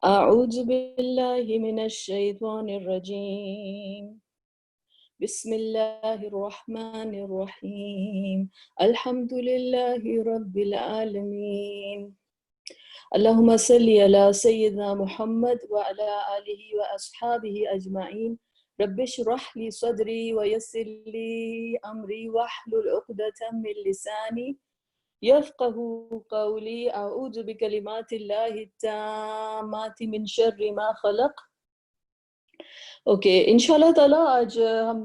أعوذ بالله من الشيطان الرجيم. بسم الله الرحمن الرحيم. الحمد لله رب العالمين. اللهم صل على سيدنا محمد وعلى آله وأصحابه أجمعين. رب اشرح لي صدري ويسر لي أمري واحلل عقدة من لساني يفقه قولي. أعوذ بكلمات الله التامات من شر ما خلق. اوکے انشاءاللہ تعالیٰ آج ہم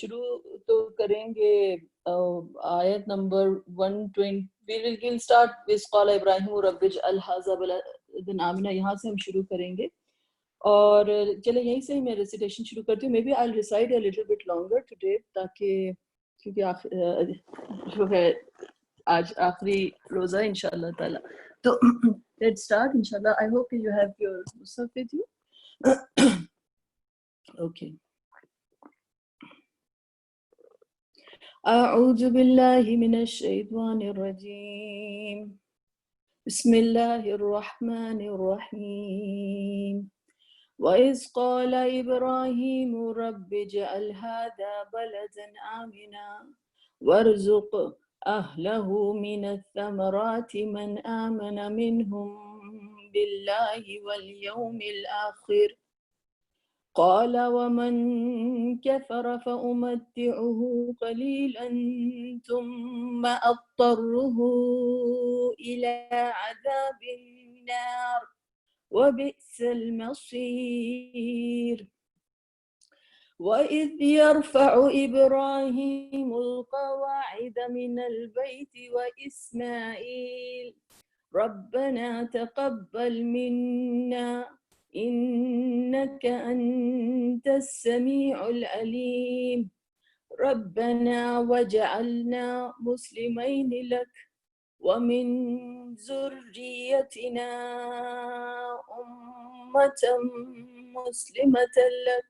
شروع تو کریں گے آیت نمبر 120. we'll start with قال ابراہیم رب اجعل هذا بلدا آمنا. یہاں سے ہم شروع کریں گے اور چلے یہیں سے ہی میں ریسیٹیشن شروع کرتی ہوں. May be I'll recite a little bit longer today تاکہ کیونکہ جو ہے آج آخری روزہ ہے انشاءاللہ تعالیٰ. تو let's start انشاءاللہ. I hope you have your Mushaf with you. Okay. أعوذ بالله من الشيطان الرجيم. بسم الله الرحمن الرحيم. وإذ قال إبراهيم رب اجعل هذا بلدا آمنا وارزق أهله من الثمرات من آمن منهم بالله واليوم الآخر قال ومن كفر فأمتعه قليلا ثم أضطره إلى عذاب النار وبئس المصير. وإذ يرفع إبراهيم القواعد من البيت وإسماعيل ربنا تقبل منا إنك أنت السميع العليم ربنا واجعلنا مسلمين لك ومن ذريتنا أمة مسلمة لك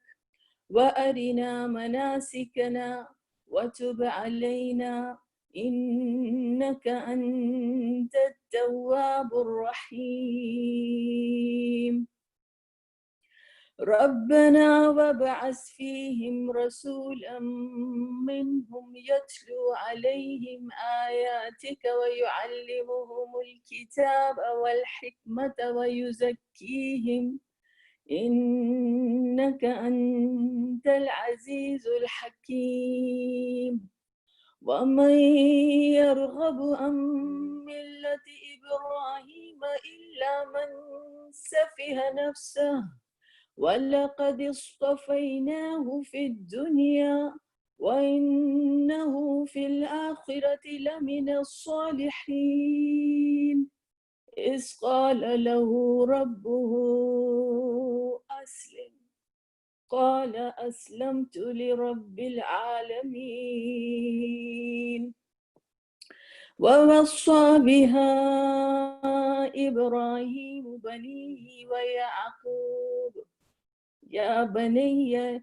وأرنا مناسكنا وتب علينا إنك أنت التواب الرحيم. ربنا وابعث فيهم رسولا منهم يتلو عليهم آياتك ويعلمهم الكتاب والحكمة ويزكيهم إنك أنت العزيز الحكيم. ومن يرغب عن ملة إبراهيم إلا من سفه نفسه ولقد اصطفيناه في الدنيا وإنه في الآخرة لمن الصالحين. إذ قال له ربه أسلم قال أسلمت لرب العالمين. ووصى بها إبراهيم بنيه ويعقوب يا بني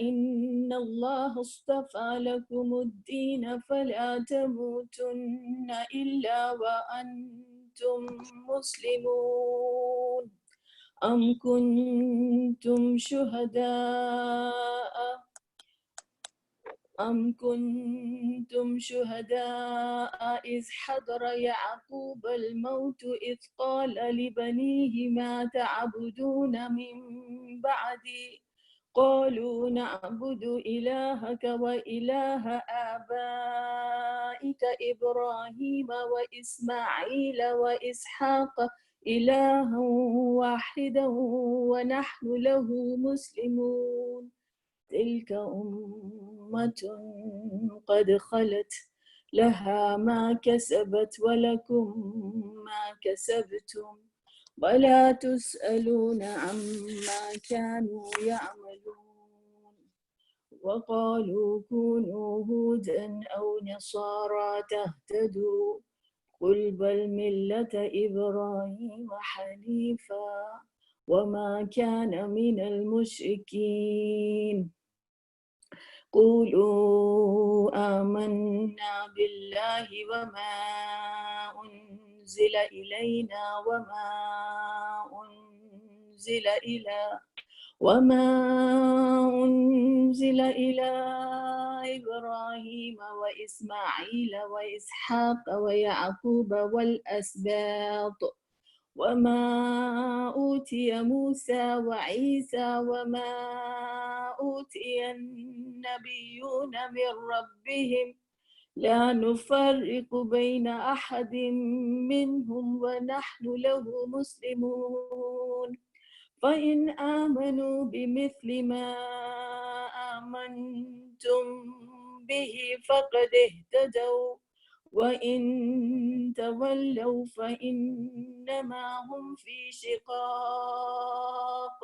إن الله اصطفى لكم الدين فلا تموتن إلا وأنتم مسلمون. أم كنتم شهداء إذ حضر يعقوب الموت إذ قال لبنيه ما تعبدون من بعدي قالوا نعبد إلهك وإله آبائك إبراهيم وإسماعيل وإسحاق إلها واحدا ونحن له مسلمون. تلك أمة قد خلت لها ما كسبت ولكم ما كسبتم ولا تسألون عما كانوا يعملون. وقالوا كونوا هودا أو نصارى تهتدوا قل بل ملة إبراهيم حنيفا وما كان من المشركين. قولوا آمنا بالله وما أنزل إلينا وما أنزل إلى إبراهيم وإسماعيل وإسحاق ويعقوب والأسباط وما أوتي موسى وعيسى وما أوتي النبيون من ربهم لا نفرق بين أحد منهم ونحن له مسلمون فإن آمنوا بمثل ما آمنتم به فقد اهتدوا وإن تولوا فإنما هم في شقاق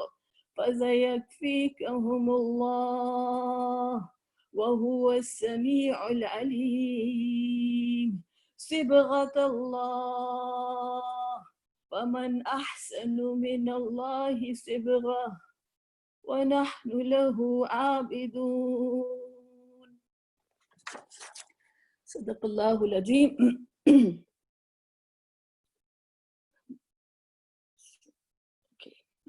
فسيكفيكهم الله وهو السميع العليم صبغة الله ومن أحسن من الله صبغة ونحن له عابدون صدق الله العظيم. Okay,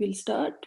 we'll start.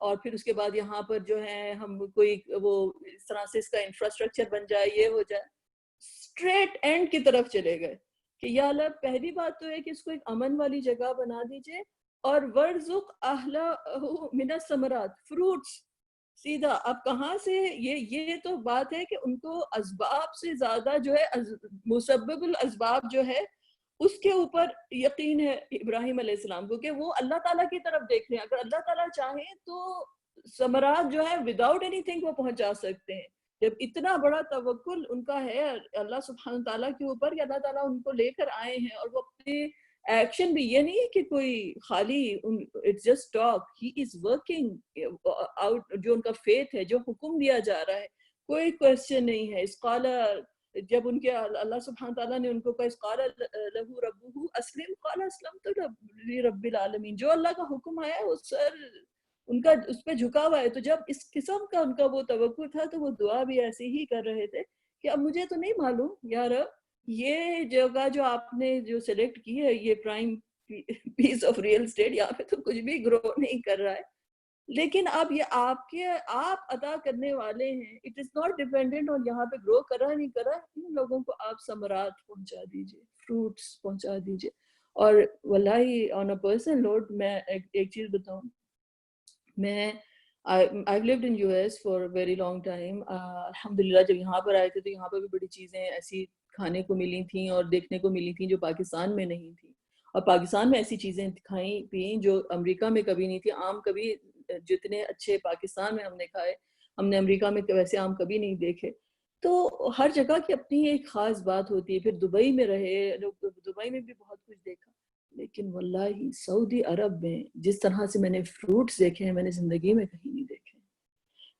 اور پھر اس کے بعد یہاں پر جو ہے ہم کوئی وہ اس طرح سے اس کا انفراسٹرکچر بن جائے، یہ ہو جائے، اسٹریٹ اینڈ کی طرف چلے گئے کہ یا اللہ پہلی بات تو ہے کہ اس کو ایک امن والی جگہ بنا دیجئے، اور ورزق اہلہ من الثمرات، فروٹس، سیدھا اب کہاں سے یہ تو بات ہے کہ ان کو اسباب سے زیادہ جو ہے مسبب الاسباب جو ہے اس کے اوپر یقین ہے ابراہیم علیہ السلام کو، کہ وہ اللہ تعالیٰ کی طرف دیکھ رہے ہیں، اگر اللہ تعالیٰ چاہیں تو ثمرات جو ہے وداؤٹ اینی تھنگ وہ پہنچا سکتے ہیں۔ جب اتنا بڑا توکل ان کا ہے اللہ سبحانہ تعالیٰ کے اوپر کہ اللہ تعالیٰ ان کو لے کر آئے ہیں، اور وہ اپنے ایکشن بھی یہ نہیں ہے کہ کوئی خالی it's just talk, he is working out, جو ان کا فیتھ ہے، جو حکم دیا جا رہا ہے کوئی کوشچن نہیں ہے۔ اس قال، جب ان کے اللہ سبحانہ تعالیٰ نے ان کو کہا اس قال لہو ربہ اسلم قال اسلمت لرب العالمین، جو اللہ کا حکم آیا ہے وہ سر ان کا اس پہ جھکا ہوا ہے۔ تو جب اس قسم کا ان کا وہ توقع تھا تو وہ دعا بھی ایسے ہی کر رہے تھے کہ اب مجھے تو نہیں معلوم یا رب یہ جگہ جو آپ نے جو سلیکٹ کی ہے، یہ prime piece of real estate, یہاں پہ تو کچھ بھی گرو نہیں کر رہا ہے، لیکن اب یہ آپ عطا کرنے والے ہیں، اٹ از ناٹ ڈیپینڈنٹ اور یہاں پہ گرو کرا نہیں کرا، ان لوگوں کو آپ ثمرات پہنچا دیجئے، فروٹس پہنچا دیجئے۔ اور واللہ آن اے پرسنل نوٹ میں ایک چیز بتاؤں، میں I've lived in US for a very long time. الحمدللہ جب یہاں پر آئے تھے تو یہاں پر بھی بڑی چیزیں ایسی کھانے کو ملی تھیں اور دیکھنے کو ملی تھیں جو پاکستان میں نہیں تھیں، اور پاکستان میں ایسی چیزیں کھائیں پئیں جو امریکہ میں کبھی نہیں تھی۔ آم کبھی جتنے اچھے پاکستان میں ہم نے کھائے، ہم نے امریکہ میں ویسے آم کبھی نہیں دیکھے۔ تو ہر جگہ کی اپنی ایک خاص بات ہوتی ہے۔ پھر دبئی میں رہے، دبئی میں بھی بہت کچھ دیکھا، لیکن واللہ سعودی عرب میں جس طرح سے میں نے فروٹس دیکھے ہیں میں نے زندگی میں کہیں نہیں دیکھے۔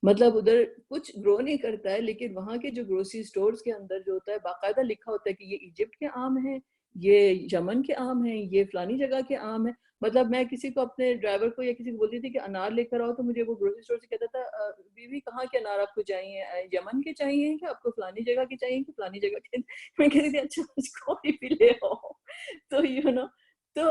مطلب ادھر کچھ گرو نہیں کرتا ہے، لیکن وہاں کے جو گروسری سٹورز کے اندر جو ہوتا ہے باقاعدہ لکھا ہوتا ہے کہ یہ ایجپٹ کے آم ہیں، یہ یمن کے آم ہیں، یہ فلانی جگہ کے آم ہیں۔ مطلب میں کسی کو اپنے ڈرائیور کو یا کسی کو بولتی تھی کہ انار لے کر آؤ، تو مجھے وہ گروسری سٹور سے کہتا تھا بیوی کہاں کے انار آپ کو چاہیے، یمن کے چاہیے کہ آپ کو فلانی جگہ کے چاہیے کہ فلانی جگہ کے؟ میں کہتی تھی اچھا مجھ کو بھی لے آؤ۔ تو یو نو، تو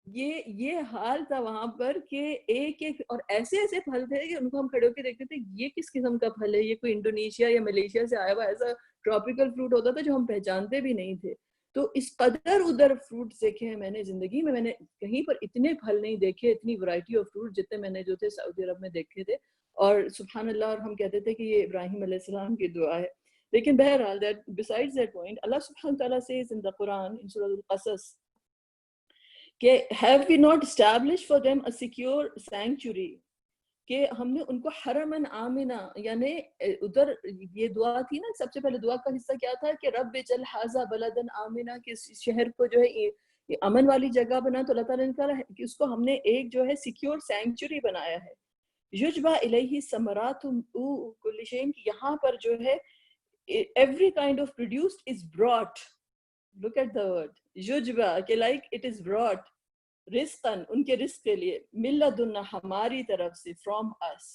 یہ حال تھا وہاں پر کہ ایک ایک اور ایسے ایسے پھل تھے کہ ان کو ہم کھڑے ہو کے دیکھتے تھے یہ کس قسم کا پھل ہے، یہ کوئی انڈونیشیا یا ملیشیا سے آیا ہوا ایسا ٹراپیکل فروٹ ہوتا تھا جو ہم پہچانتے بھی نہیں تھے۔ تو اس قدر ادھر فروٹس دیکھے ہیں میں نے زندگی میں نے کہیں پر اتنے پھل نہیں دیکھے، اتنی ورائٹی آف فروٹ جتنے میں نے جو تھے سعودی عرب میں دیکھے تھے۔ اور سبحان اللہ، اور ہم کہتے تھے کہ یہ ابراہیم علیہ السلام کی دعا ہے۔ لیکن بہرحال besides that point, Allah subhanahu wa ta'ala says in the Quran in Surah Al-Qasas کہ have we not established for them a secure sanctuary، کہ ہم نے ان کو حرمن آمنا، یعنی ادھر یہ دعا تھی نا، سب سے پہلے دعا کا حصہ کیا تھا کہ رب اجعل ھذا بلدن آمنا، کہ اس شہر کو جو ہے یہ امن والی جگہ بنا، تو اللہ تعالیٰ نے کہا کہ اس کو ہم نے ایک جو ہے سیکیور سینکچوری بنایا ہے۔ یجبا الیہ ثمرات کل شیء، یہاں پر جو ہے every kind of produced is brought. Look at the word یجبا، کہ like it is brought، رزقاً ان کے رزق کے لیے، من لدنا ہماری طرف سے، from us،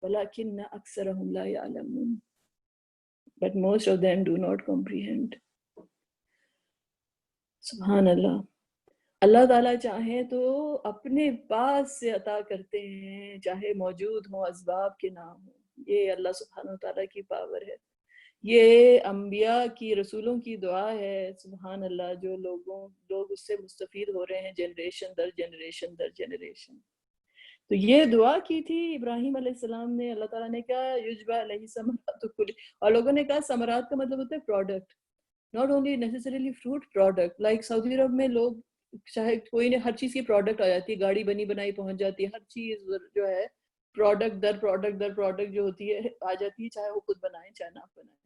ولیکن اکثرهم لا يعلمون، but most of them do not comprehend۔ سبحان اللہ، اللہ تعالیٰ چاہیں تو اپنے پاس سے عطا کرتے ہیں، چاہے موجود ہوں اسباب کے نہ ہوں۔ یہ اللہ سبحانہ وتعالیٰ کی پاور ہے، یہ انبیاء کی، رسولوں کی دعا ہے۔ سبحان اللہ، جو لوگ اس سے مستفید ہو رہے ہیں جنریشن در جنریشن در جنریشن۔ تو یہ دعا کی تھی ابراہیم علیہ السلام نے، اللہ تعالیٰ نے کہا یجبا علیہ ثمرات کل، اور لوگوں نے کہا ثمرات کا مطلب ہوتا ہے product, not only necessarily fruit product، like سعودی عرب میں لوگ چاہے کوئی نے ہر چیز کی پروڈکٹ آ جاتی ہے، گاڑی بنی بنائی پہنچ جاتی ہے، ہر چیز جو ہے پروڈکٹ در پروڈکٹ در پروڈکٹ جو ہوتی ہے آ جاتی ہے، چاہے وہ خود بنائیں چاہے نہ بنائیں۔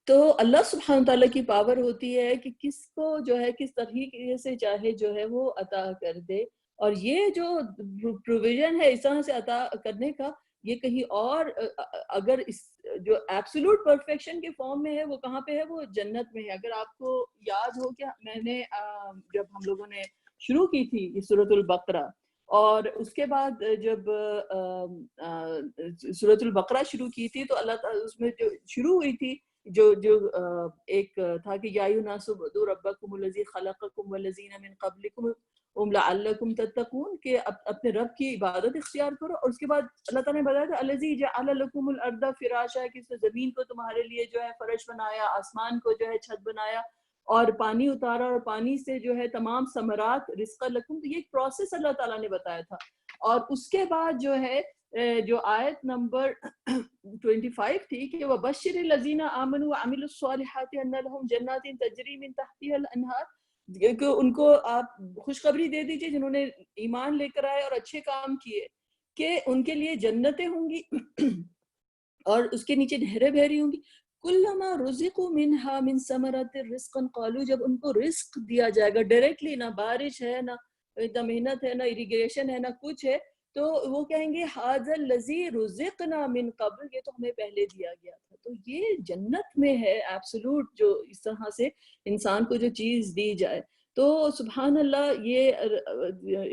تو اللہ سبحانہ تعالیٰ کی پاور ہوتی ہے کہ کس کو جو ہے کس طریقے سے چاہے جو ہے وہ عطا کر دے، اور یہ جو پروویژن ہے اس طرح سے عطا کرنے کا، یہ کہیں اور اگر اس جو ایبسولوٹ پرفیکشن کے فارم میں ہے وہ کہاں پہ ہے، وہ جنت میں ہے۔ اگر آپ کو یاد ہو کہ میں نے جب ہم لوگوں نے شروع کی تھی یہ سورۃ البقرہ، اور اس کے بعد جب سورۃ البقرہ شروع کی تھی تو اللہ تعالیٰ اس میں جو شروع ہوئی تھی جو ایک تھا کہ یا ایھا الناس اعبدوا ربکم الذی خلقکم والذین من قبلکم ربکم لعلکم تتقون کہ اپنے رب کی عبادت اختیار کرو. اور اس کے بعد اللہ تعالیٰ نے بتایا تھا الذی جعل لکم الارض فراشا کہ اس نے زمین کو تمہارے لیے جو ہے فرش بنایا, آسمان کو جو ہے چھت بنایا, اور پانی اتارا, اور پانی سے جو ہے تمام ثمرات رزق لکم. تو یہ ایک پروسیس اللہ تعالیٰ نے بتایا تھا. اور اس کے بعد جو ہے جو آیت نمبر 25 تھی کہ وَبَشِّرِ الَّذِينَ آمَنُوا وَعَمِلُوا الصَّالِحَاتِ أَنَّ لَهُمْ جَنَّاتٍ تَجْرِي مِن تَحْتِهَا الْأَنْهَارُ کہ ان کو آپ خوشخبری دے دیجئے جنہوں نے ایمان لے کر آئے اور اچھے کام کیے کہ ان کے لیے جنتیں ہوں گی اور اس کے نیچے نہریں بہ رہی ہوں گی. کلما رزقوا منها من ثمرات رزقا قالوا جب ان کو رزق دیا جائے گا ڈائریکٹلی, نہ بارش ہے نہ اتنا محنت ہے نہ اریگیشن ہے نہ کچھ ہے, تو وہ کہیں گے ھذا الذی رزقنا من قبل یہ تو ہمیں پہلے دیا گیا تھا. تو یہ جنت میں ہے ایبسولوٹ جو اس طرح سے انسان کو جو چیز دی جائے. تو سبحان اللہ یہ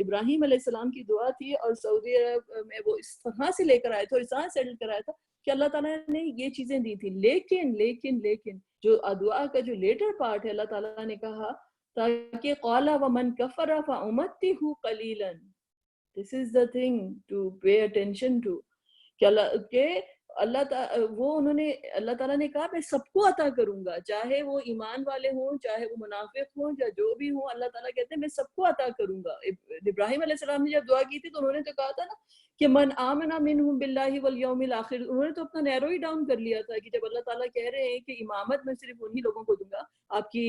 ابراہیم علیہ السلام کی دعا تھی اور سعودی عرب میں وہ اس طرح سے لے کر آئے تھے اور اس طرح سیٹل کرایا تھا کہ اللہ تعالیٰ نے یہ چیزیں دی تھی. لیکن جو دعا کا جو لیٹر پارٹ ہے اللہ تعالیٰ نے کہا تاکہ قال ومن کفر فامتہ قلیلا. This is the thing to pay attention to کہ اللہ تعالیٰ نے کہا میں سب کو عطا کروں گا, چاہے وہ ایمان والے ہوں چاہے وہ منافق ہوں یا جو بھی ہوں. اللہ تعالیٰ کہتے ہیں میں سب کو عطا کروں گا. ابراہیم علیہ السلام نے جب دعا کی تھی تو انہوں نے تو کہا تھا نا کہ من آمن منہم باللہ والیوم الآخر. انہوں نے تو اپنا نیرو ہی ڈاؤن کر لیا تھا کہ جب اللہ تعالیٰ کہہ رہے ہیں کہ امامت میں صرف انہی لوگوں کو دوں گا آپ کی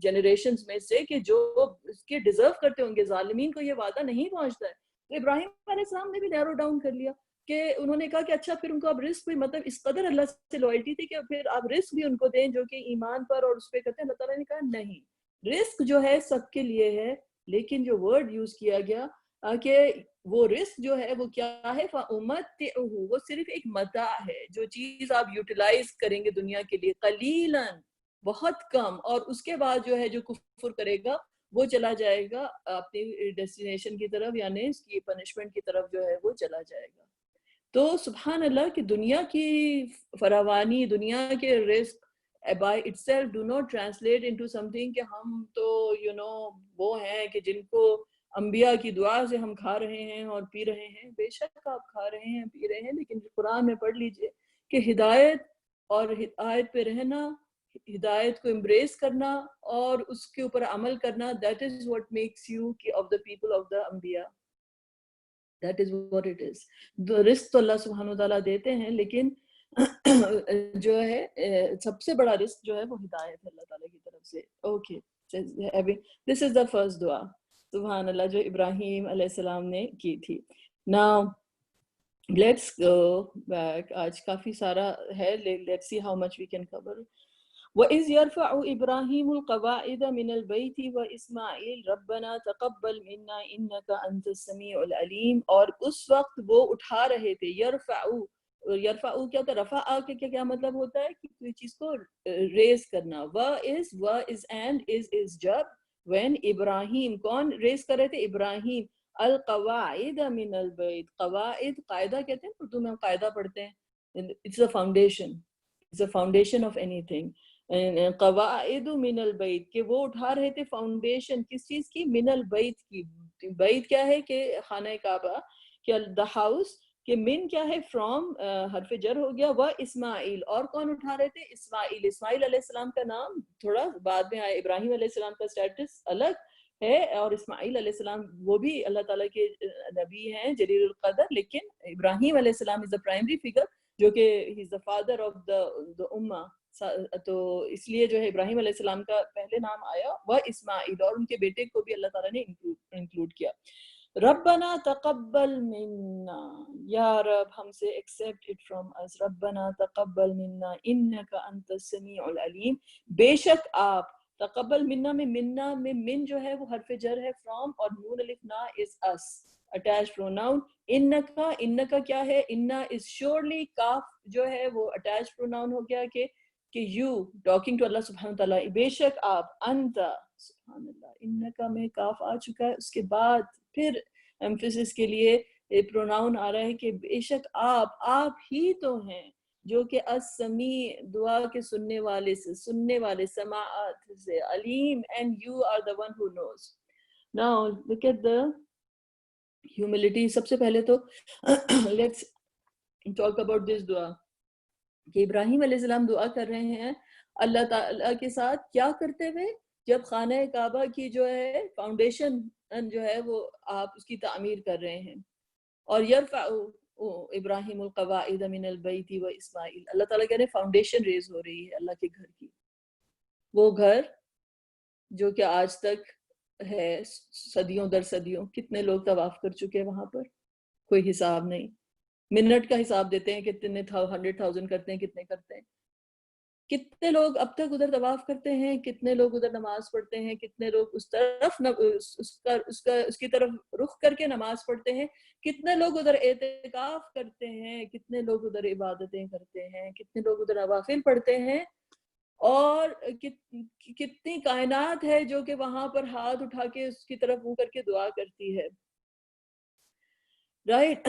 جنریشنز میں سے کہ جو اس کے ڈیزرو کرتے ہوں گے, ظالمین کو یہ وعدہ نہیں پہنچتا ہے. تو ابراہیم علیہ السلام نے بھی نیرو ڈاؤن کر لیا کہ انہوں نے کہا کہ اچھا پھر ان کو اب رزق بھی, مطلب اس قدر اللہ سے لوئلٹی تھی کہ پھر آپ رزق بھی ان کو دیں جو کہ ایمان پر اور اس پہ کرتے ہیں. اللہ تعالیٰ نے کہا نہیں, رزق جو ہے سب کے لیے ہے, لیکن جو ورڈ یوز کیا گیا کہ وہ رزق جو ہے وہ کیا ہے فَأُمَتِّعُهُ وہ صرف ایک متاع ہے, جو چیز آپ یوٹیلائز کریں گے دنیا کے لیے قلیلاً بہت کم, اور اس کے بعد جو ہے جو کفر کرے گا وہ چلا جائے گا اپنی ڈیسٹینیشن کی طرف, یعنی اس کی پنشمنٹ کی طرف جو ہے وہ چلا جائے گا. تو سبحان اللہ کہ دنیا کی فراوانی, دنیا کے رزق by itself do not translate into something کہ ہم تو وہ ہیں کہ جن کو انبیاء کی دعا سے ہم کھا رہے ہیں اور پی رہے ہیں. بے شک آپ کھا رہے ہیں پی رہے ہیں, لیکن قرآن میں پڑھ لیجئے کہ ہدایت اور ہدایت پہ رہنا, ہدایت کو امبریس کرنا اور اس کے اوپر عمل کرنا, that is what makes you of the people of the انبیاء. That is what it is. رزق تو اللہ سبحانہ وتعالیٰ دیتے ہیں, لیکن جو ہے سب سے بڑا رزق جو ہے وہ ہدایت ہے اللہ تعالیٰ کی طرف سے. Okay, this is the first دعا سبحان اللہ جو ابراہیم علیہ السلام نے کی تھی. Now let's go back. آج کافی سارا ہے, let's see how much we can cover. وَإِذْ يَرْفَعُ إِبْرَاهِيمُ الْقَوَاعِدَ مِنَ الْبَيْتِ وَإِسْمَاعِيلُ رَبَّنَا تَقَبَّلْ مِنَّا إِنَّكَ أَنْتَ السَّمِيعُ الْعَلِيمُ. اور اس وقت وہ اٹھا رہے تھے. یرفعو کیا ہوتا ہے, رفع کے کیا مطلب ہوتا ہے کہ کوئی چیز کو ریز کرنا. was and is جب when ابراہیم, کون ریز کر رہے تھے, ابراہیم, القواعد من البیت. قواعد قاعدہ کہتے ہیں, اردو میں ہم قاعدہ پڑھتے ہیں, it's a foundation, it's a foundation of anything. قواعد من البیت کہ وہ اٹھا رہے تھے فاؤنڈیشن کس چیز کی, من البیت کی. بیت کیا ہے کہ خانہ کعبہ, کہ the house, کہ من کیا ہے فرام حرف جر ہو گیا. وہ اسماعیل, اور کون اٹھا رہے تھے, اسماعیل. اسماعیل علیہ السلام کا نام تھوڑا بعد میں آیا, ابراہیم علیہ السلام کا اسٹیٹس الگ ہے, اور اسماعیل علیہ السلام وہ بھی اللہ تعالیٰ کے نبی ہیں جلیل القدر, لیکن ابراہیم علیہ السلام is the primary figure جو کہ he is the father of the ummah. تو اس لیے جو ہے ابراہیم علیہ السلام کا پہلے نام آیا وہ اسماعیل, اور ان کے بیٹے کو بھی اللہ تعالیٰ نے انکلوڈ کیا. ربنا تقبل منا, یا رب ہم سے accept it from us. ربنا تقبل منا انک انت السمیع العلیم, بے شک آپ. تقبل منا میں من جو ہے وہ حرف جر ہے from, اور نون الف نا is us attached pronoun. انکا کیا ہے, انا is surely, کاف جو ہے وہ attached pronoun ہو گیا کہ you talking to اللہ سبحانہ وتعالیٰ, بے شک آپ, انتا سبحان اللہ, انکا میں کاف آ چکا ہے, اس کے بعد پھر ایمفیسس کے لیے پروناؤن آ رہا ہے کہ بے شک آپ ہی تو ہیں جو کہ السمیع دعا کے سننے والے سے, سننے والے, سماعت سے, علیم, and you are the one who knows. Now look at the humility. سب سے پہلے تو let's talk about this dua کہ ابراہیم علیہ السلام دعا کر رہے ہیں اللہ تعالیٰ کے ساتھ کیا کرتے ہوئے، جب خانہ کعبہ کی جو ہے فاؤنڈیشن جو ہے وہ آپ اس کی تعمیر کر رہے ہیں، اور یرفع ابراہیم القواعد من البیت و اسماعیل، اللہ تعالیٰ کہہ رہے ہیں فاؤنڈیشن ریز ہو رہی ہے اللہ کے گھر کی، وہ گھر جو کہ آج تک ہے، صدیوں در صدیوں کتنے لوگ طواف کر چکے وہاں پر، کوئی حساب نہیں، منٹ کا حساب دیتے ہیں کتنے 100,000 کرتے ہیں، کتنے کرتے ہیں، کتنے لوگ اب تک ادھر طواف کرتے ہیں، کتنے لوگ ادھر نماز پڑھتے ہیں، کتنے لوگ اس طرف اس کی طرف رخ کر کے نماز پڑھتے ہیں، کتنے لوگ ادھر اعتکاف کرتے ہیں، کتنے لوگ ادھر عبادتیں کرتے ہیں، کتنے لوگ ادھر نوافل پڑھتے ہیں، اور کتنی کائنات ہے جو کہ وہاں پر ہاتھ اٹھا کے اس کی طرف منہ کر کے دعا کرتی ہے، رائٹ۔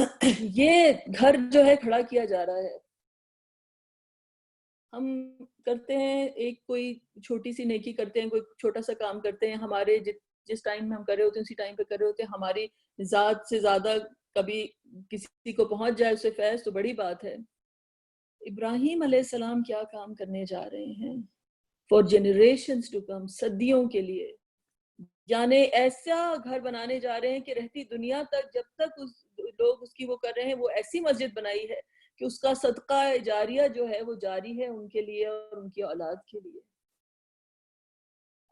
یہ گھر جو ہے کھڑا کیا جا رہا ہے۔ ہم کرتے ہیں ایک کوئی چھوٹی سی نیکی کرتے ہیں، کوئی چھوٹا سا کام کرتے ہیں، ہمارے جس ٹائم میں ہم کر رہے ہوتے ہیں اسی ٹائم پہ کر رہے ہوتے ہیں، ہماری ذات سے زیادہ کبھی کسی کو پہنچ جائے اسے فیض تو بڑی بات ہے۔ ابراہیم علیہ السلام کیا کام کرنے جا رہے ہیں فار جنریشنز ٹو کم، صدیوں کے لیے، یعنی ایسا گھر بنانے جا رہے ہیں کہ رہتی دنیا تک جب تک لوگ اس کی وہ کر رہے ہیں، وہ ایسی مسجد بنائی ہے کہ اس کا صدقہ جاریہ جو ہے وہ جاری ہے ان کے لیے اور ان کی اولاد کے لیے۔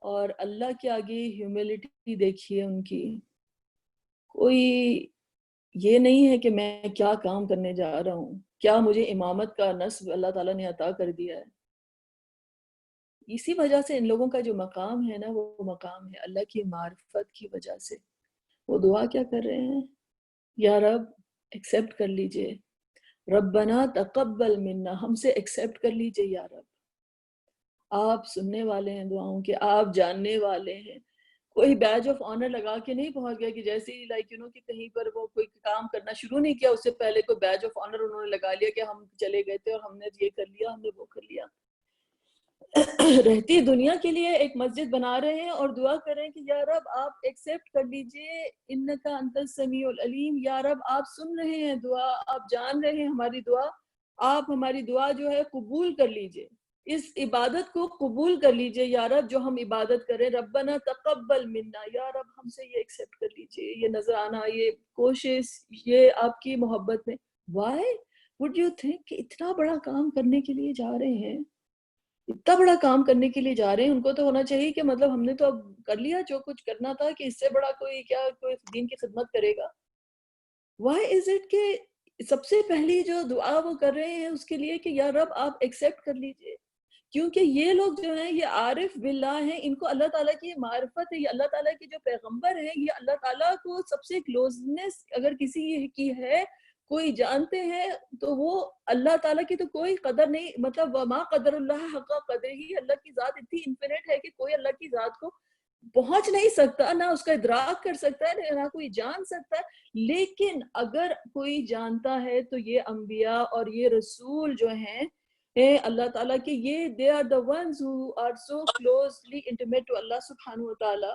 اور اللہ کے آگے ہیوملٹی دیکھیے ان کی، کوئی یہ نہیں ہے کہ میں کیا کام کرنے جا رہا ہوں، کیا مجھے امامت کا نصب اللہ تعالیٰ نے عطا کر دیا ہے۔ اسی وجہ سے ان لوگوں کا جو مقام ہے نا، وہ مقام ہے اللہ کی معرفت کی وجہ سے۔ وہ دعا کیا کر رہے ہیں؟ یا رب ایکسیپٹ کر لیجئے، ربنا تقبل منا، ہم سے ایکسیپٹ کر لیجئے یا رب۔ آپ سننے والے ہیں دعاؤں کے، آپ جاننے والے ہیں۔ کوئی بیج آف آنر لگا کے نہیں پہنچ گیا کہ جیسے ہی کہ کہیں پر وہ کوئی کام کرنا شروع نہیں کیا، اس سے پہلے کوئی بیج آف آنر انہوں نے لگا لیا کہ ہم چلے گئے تھے اور ہم نے یہ کر لیا، ہم نے وہ کر لیا۔ رہتی دنیا کے لیے ایک مسجد بنا رہے ہیں اور دعا کر رہے ہیں کہ یا رب آپ ایکسیپٹ کر لیجئے، انکا انت السمیع العلیم، یا رب آپ سن رہے ہیں دعا، آپ جان رہے ہیں ہماری دعا، آپ ہماری دعا جو ہے قبول کر لیجئے، اس عبادت کو قبول کر لیجئے یا رب، جو ہم عبادت کریں، ربنا تقبل منا، یا رب ہم سے یہ ایکسیپٹ کر لیجئے، یہ نذرانہ، یہ کوشش، یہ آپ کی محبت میں۔ وائی وڈ یو تھنک کہ اتنا بڑا کام کرنے کے لیے جا رہے ہیں، اتنا بڑا کام کرنے کے لیے جا رہے ہیں، ان کو تو ہونا چاہیے کہ مطلب ہم نے تو اب کر لیا جو کچھ کرنا تھا، کہ اس سے بڑا کوئی کیا کوئی دین کی خدمت کرے گا۔ وائی از اٹ کہ سب سے پہلی جو دعا وہ کر رہے ہیں اس کے لیے کہ یا رب آپ ایکسیپٹ کر لیجئے، کیونکہ یہ لوگ جو ہیں یہ عارف باللہ ہیں، ان کو اللہ تعالیٰ کی معرفت ہے، یہ اللہ تعالیٰ کی جو پیغمبر ہیں، یہ اللہ تعالیٰ کو سب سے کلوزنس اگر کسی کی ہے، کوئی جانتے ہیں تو وہ اللہ تعالیٰ کی تو کوئی قدر نہیں، مطلب وما قدر اللہ حق قدر ہی، اللہ کی ذات اتنی انفینٹ ہے کہ کوئی اللہ کی ذات کو پہنچ نہیں سکتا، نہ اس کا ادراک کر سکتا ہے، نہ کوئی جان سکتا ہے۔ لیکن اگر کوئی جانتا ہے تو یہ انبیاء اور یہ رسول جو ہیں اللہ تعالیٰ کے، یہ they are the ones who are so closely intimate to Allah سبحانہ وتعالی،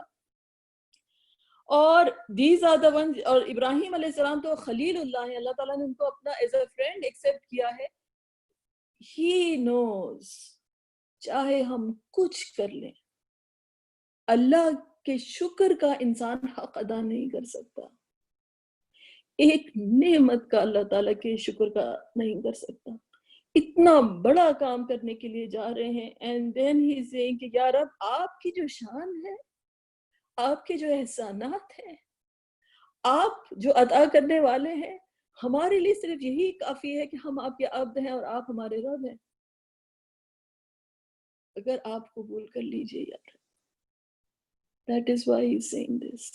اور these are the ones، اور ابراہیم علیہ السلام تو خلیل اللہ ہیں، اللہ تعالیٰ نے ان کو اپنا as a friend ایکسیپٹ کیا ہے۔ He knows چاہے ہم کچھ کر لیں، اللہ کے شکر کا انسان حق ادا نہیں کر سکتا، ایک نعمت کا اللہ تعالیٰ کے شکر کا نہیں کر سکتا۔ اتنا بڑا کام کرنے کے لیے جا رہے ہیں، and then he is saying کہ یا رب آپ کی جو شان ہے، آپ کے جو احسانات ہیں، آپ جو عطا کرنے والے ہیں، ہمارے لیے صرف یہی کافی ہے کہ ہم آپ کے عبد ہیں اور آپ ہمارے رب ہیں، اگر آپ قبول کر لیجئے یا رب۔ That is why he is saying this.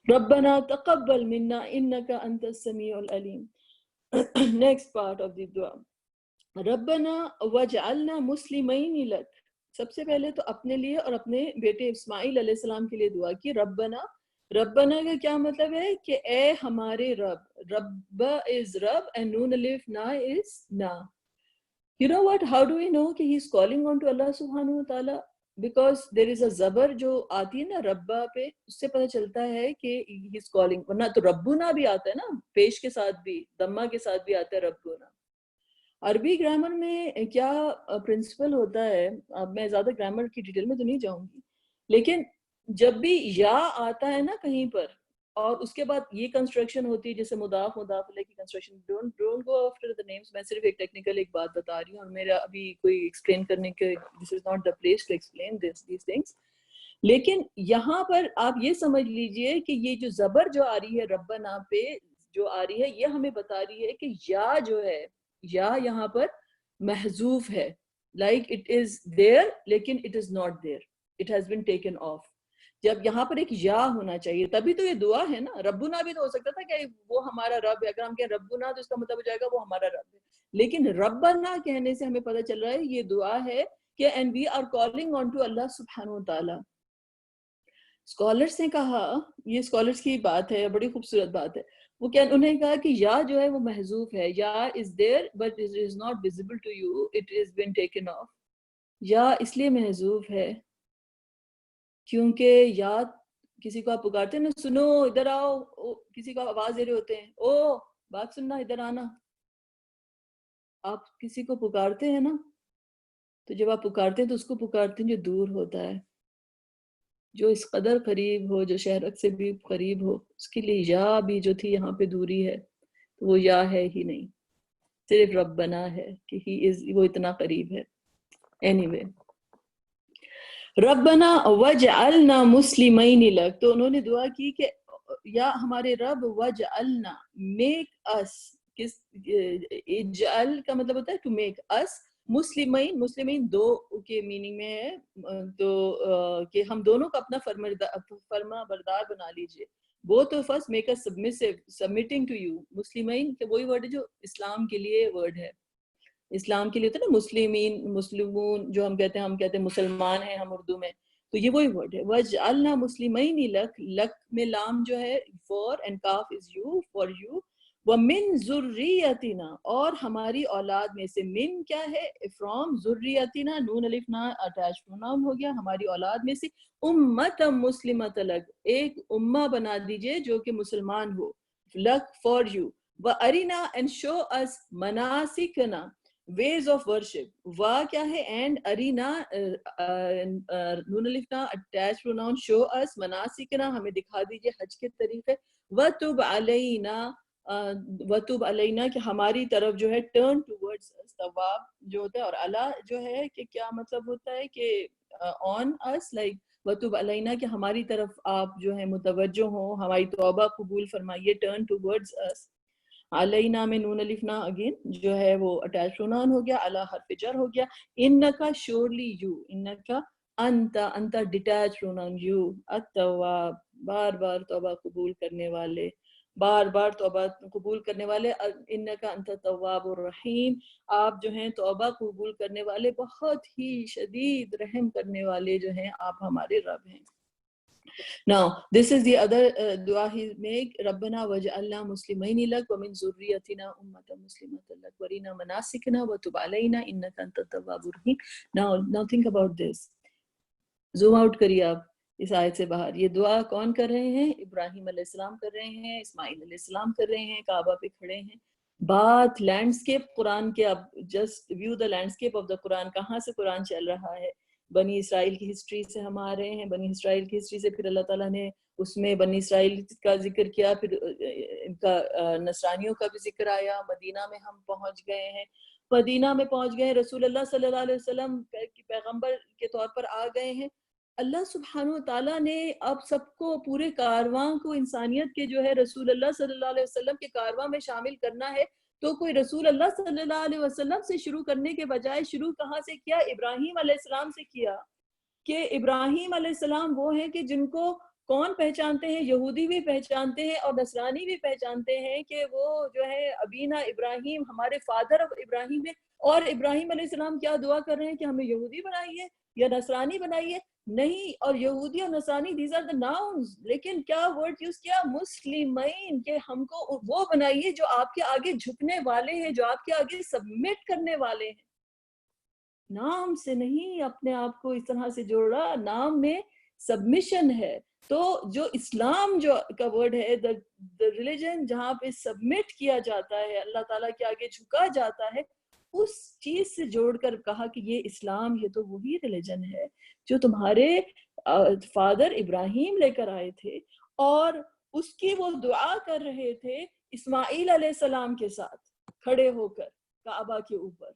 ربنا تقبل منا انك انت السميع العليم. Next part of the dua. ربنا وجعلنا مسلمین لک، سب سے پہلے تو اپنے لیے اور اپنے بیٹے اسماعیل علیہ السلام کے لیے دعا کی۔ ربنا، ربنا کا کیا مطلب ہے کہ اے ہمارے رب، رب is رب and نون الف نا is نا۔ You know what, how do we know کہ he is calling on to Allah subhanahu wa ta'ala؟ Because there is a زبر جو آتی ہے نا ربا پہ, اس سے پتہ چلتا ہے کہ ہی از کالنگ. ورنہ تو ربنا بھی آتا ہے نا, پیش کے ساتھ بھی, دمہ کے ساتھ بھی آتا ہے ربنا. عربی گرامر میں کیا پرنسپل ہوتا ہے, اب میں زیادہ گرامر کی ڈیٹیل میں تو نہیں جاؤں گی, لیکن جب بھی یا آتا ہے نا کہیں پر, اور اس کے بعد یہ کنسٹرکشن ہوتی ہے جیسے مضاف مضاف الیہ کی construction, don't go after the names. میں صرف ایک ٹیکنیکل ایک بات بتا رہی ہوں, اور میرا ابھی کوئی ایکسپلین کرنے کے, this is not the place to explain these things. لیکن یہاں پر آپ یہ سمجھ لیجئے کہ یہ جو زبر جو آ رہی ہے ربنا پہ جو آ رہی ہے, یہ ہمیں بتا رہی ہے کہ یا جو ہے, یا یہاں پر محذوف ہے. لائک اٹ از دیئر لیکن it is not there, it has been taken off. جب یہاں پر ایک یا ہونا چاہیے تبھی تو یہ دعا ہے نا. ربنا بھی تو ہو سکتا تھا کہ وہ ہمارا رب ہے, اگر ہم کہیں ربنا تو اس کا مطلب ہو جائے گا وہ ہمارا رب ہے, لیکن ربنا کہنے سے ہمیں پتہ چل رہا ہے یہ دعا ہے کہ and we are calling on to اللہ سبحانہ وتعالی. اسکالرس نے کہا, یہ اسکالرس کی بات ہے, بڑی خوبصورت بات ہے, وہ کیا انہوں نے کہا کہ یا جو ہے وہ محذوف ہے, یا is there but it is not visible to you, it has been taken off. یا اس لیے محذوف ہے کیونکہ یا کسی کو آپ پکارتے ہیں نا, سنو ادھر آؤ, کسی کو آپ آواز دے رہے ہوتے ہیں, او بات سننا ادھر آنا, آپ کسی کو پکارتے ہیں نا, تو جب آپ پکارتے ہیں تو اس کو پکارتے ہیں جو دور ہوتا ہے, جو اس قدر قریب ہو, جو شہرک سے بھی قریب ہو. اس کے لیے یا بھی جو تھی یہاں پہ دوری ہے, تو وہ یا ہے ہی نہیں, صرف ربنا ہے کہ وہ اتنا قریب ہے. anyway, ربنا وجعلنا مسلمین لک, تو انہوں نے دعا کی کہ یا ہمارے رب وجعلنا, میک اس, کس اجعل کا مطلب ہوتا ہے ٹو میک اس, مسلمین, مسلمین دو کے میننگ میں ہے, تو کہ ہم دونوں کا اپنا فرما بردار بنا لیجئے. both of us make us submissive, submitting to you. مسلمین کہ وہی ورڈ ہے جو اسلام کے لیے ورڈ ہے. اسلام کے لیے ہوتا ہے نا مسلمین, مسلمون جو ہم کہتے ہیں مسلمان ہیں ہم اردو میں, تو یہ وہی ورڈ ہے. وَجْعَلْنَا مُسْلِمَيْنِ لَكَ, لک میں لام جو ہے فور, اینڈ کاف از یو, فار یو. وَمِن ذُرِّيَّتِنَا, اور ہماری اولاد میں سے, من کیا ہے, فرام, ذُرِّيَّتِنَا نون الف نا اٹیچ پروناؤن ہو گیا, ہماری اولاد میں سے, اُمَّةً مُسْلِمَةً لَكَ, ایک امہ بنا دیجئے جو کہ مسلمان ہو, لک فار یو. وَأَرِنَا, and show us, مناسکنا, ways of worship. وا کیا ہے, اینڈ, ارینا نون الف کا اٹیچ پروناؤن, شو اس, مناسکنا, ہمیں دکھا دیجئے حج کے طریقے. وتب علینا, وتب علینا کہ ہماری طرف جو ہے, ٹرن ٹورڈز اس, تواب جو ہوتا ہے, اور علی جو ہے کہ کیا مطلب ہوتا ہے کہ آن اس, لائک وتب علینا کہ ہماری طرف آپ جو ہے متوجہ ہوں, ہماری توبہ قبول فرمائیے, ٹرن ٹورڈز اس. علینا میں نون الف نا اگین جو ہے وہ اٹیچ پروناؤن ہو گیا, علی حرف جر ہو گیا. انکا شورلی یو, انکا, انتا, انتا ڈیٹیچ پروناؤن یو, التواب, بار بار توبہ قبول کرنے والے, بار بار توبہ قبول کرنے والے. انکا انتا التواب الرحیم, آپ جو ہیں توبہ قبول کرنے والے, بہت ہی شدید رحم کرنے والے جو ہیں آپ ہمارے رب ہیں. Now, this is the other dua he make. ربنا وجعلنا مسلمين لك ومن ذريتنا أمة مسلمة لك وارنا مناسكنا وتب علينا إنك أنت التواب الرحيم. Now think about this. Zoom out کریے آپ اس آیت سے باہر. یہ دعا کون کر رہے ہیں؟ ابراہیم علیہ السلام کر رہے ہیں, اسماعیل علیہ السلام کر رہے ہیں, کعبہ پہ کھڑے ہیں. بات لینڈسکیپ قرآن کے, اب just view the landscape of the قرآن, کہاں سے قرآن چل رہا ہے. بنی اسرائیل کی ہسٹری سے ہم آ رہے ہیں, بنی اسرائیل کی ہسٹری سے پھر اللہ تعالیٰ نے اس میں بنی اسرائیل کا ذکر کیا, پھر ان کا نصرانیوں کا بھی ذکر آیا. مدینہ میں ہم پہنچ گئے ہیں, مدینہ میں پہنچ گئے, رسول اللہ صلی اللہ علیہ وسلم پیغمبر کے طور پر آ گئے ہیں. اللہ سبحانہ وتعالیٰ نے اب سب کو, پورے کارواں کو, انسانیت کے جو ہے رسول اللہ صلی اللہ علیہ وسلم کے کارواں میں شامل کرنا ہے, تو کوئی رسول اللہ صلی اللہ علیہ وسلم سے شروع کرنے کے بجائے شروع کہاں سے کیا؟ ابراہیم علیہ السلام سے کیا. کہ ابراہیم علیہ السلام وہ ہیں کہ جن کو کون پہچانتے ہیں؟ یہودی بھی پہچانتے ہیں اور نصرانی بھی پہچانتے ہیں کہ وہ جو ہے ابینا ابراہیم, ہمارے فادر آف ابراہیم ہے. اور ابراہیم علیہ السلام کیا دعا کر رہے ہیں کہ ہمیں یہودی بنائیے یا نصرانی بنائیے؟ نہیں. اور یہودی اور نصرانی دیز آر دا ناؤنز, لیکن کیا ورڈ یوز کیا؟ مسلمین, کہ ہم کو وہ بنائیے جو آپ کے آگے جھکنے والے ہیں, جو آپ کے آگے سبمٹ کرنے والے ہیں. نام سے نہیں اپنے آپ کو اس طرح سے جوڑا، نام میں سبمیشن ہے. تو جو اسلام جو کا ورڈ ہے، the religion جہاں پہ سبمٹ کیا جاتا ہے، اللہ تعالیٰ کے آگے جھکا جاتا ہے، اس چیز سے جوڑ کر کہا کہ یہ اسلام، یہ تو وہی ریلیجن ہے جو تمہارے فادر ابراہیم لے کر آئے تھے، اور اس کی وہ دعا کر رہے تھے اسماعیل علیہ السلام کے ساتھ کھڑے ہو کر کعبہ کے اوپر.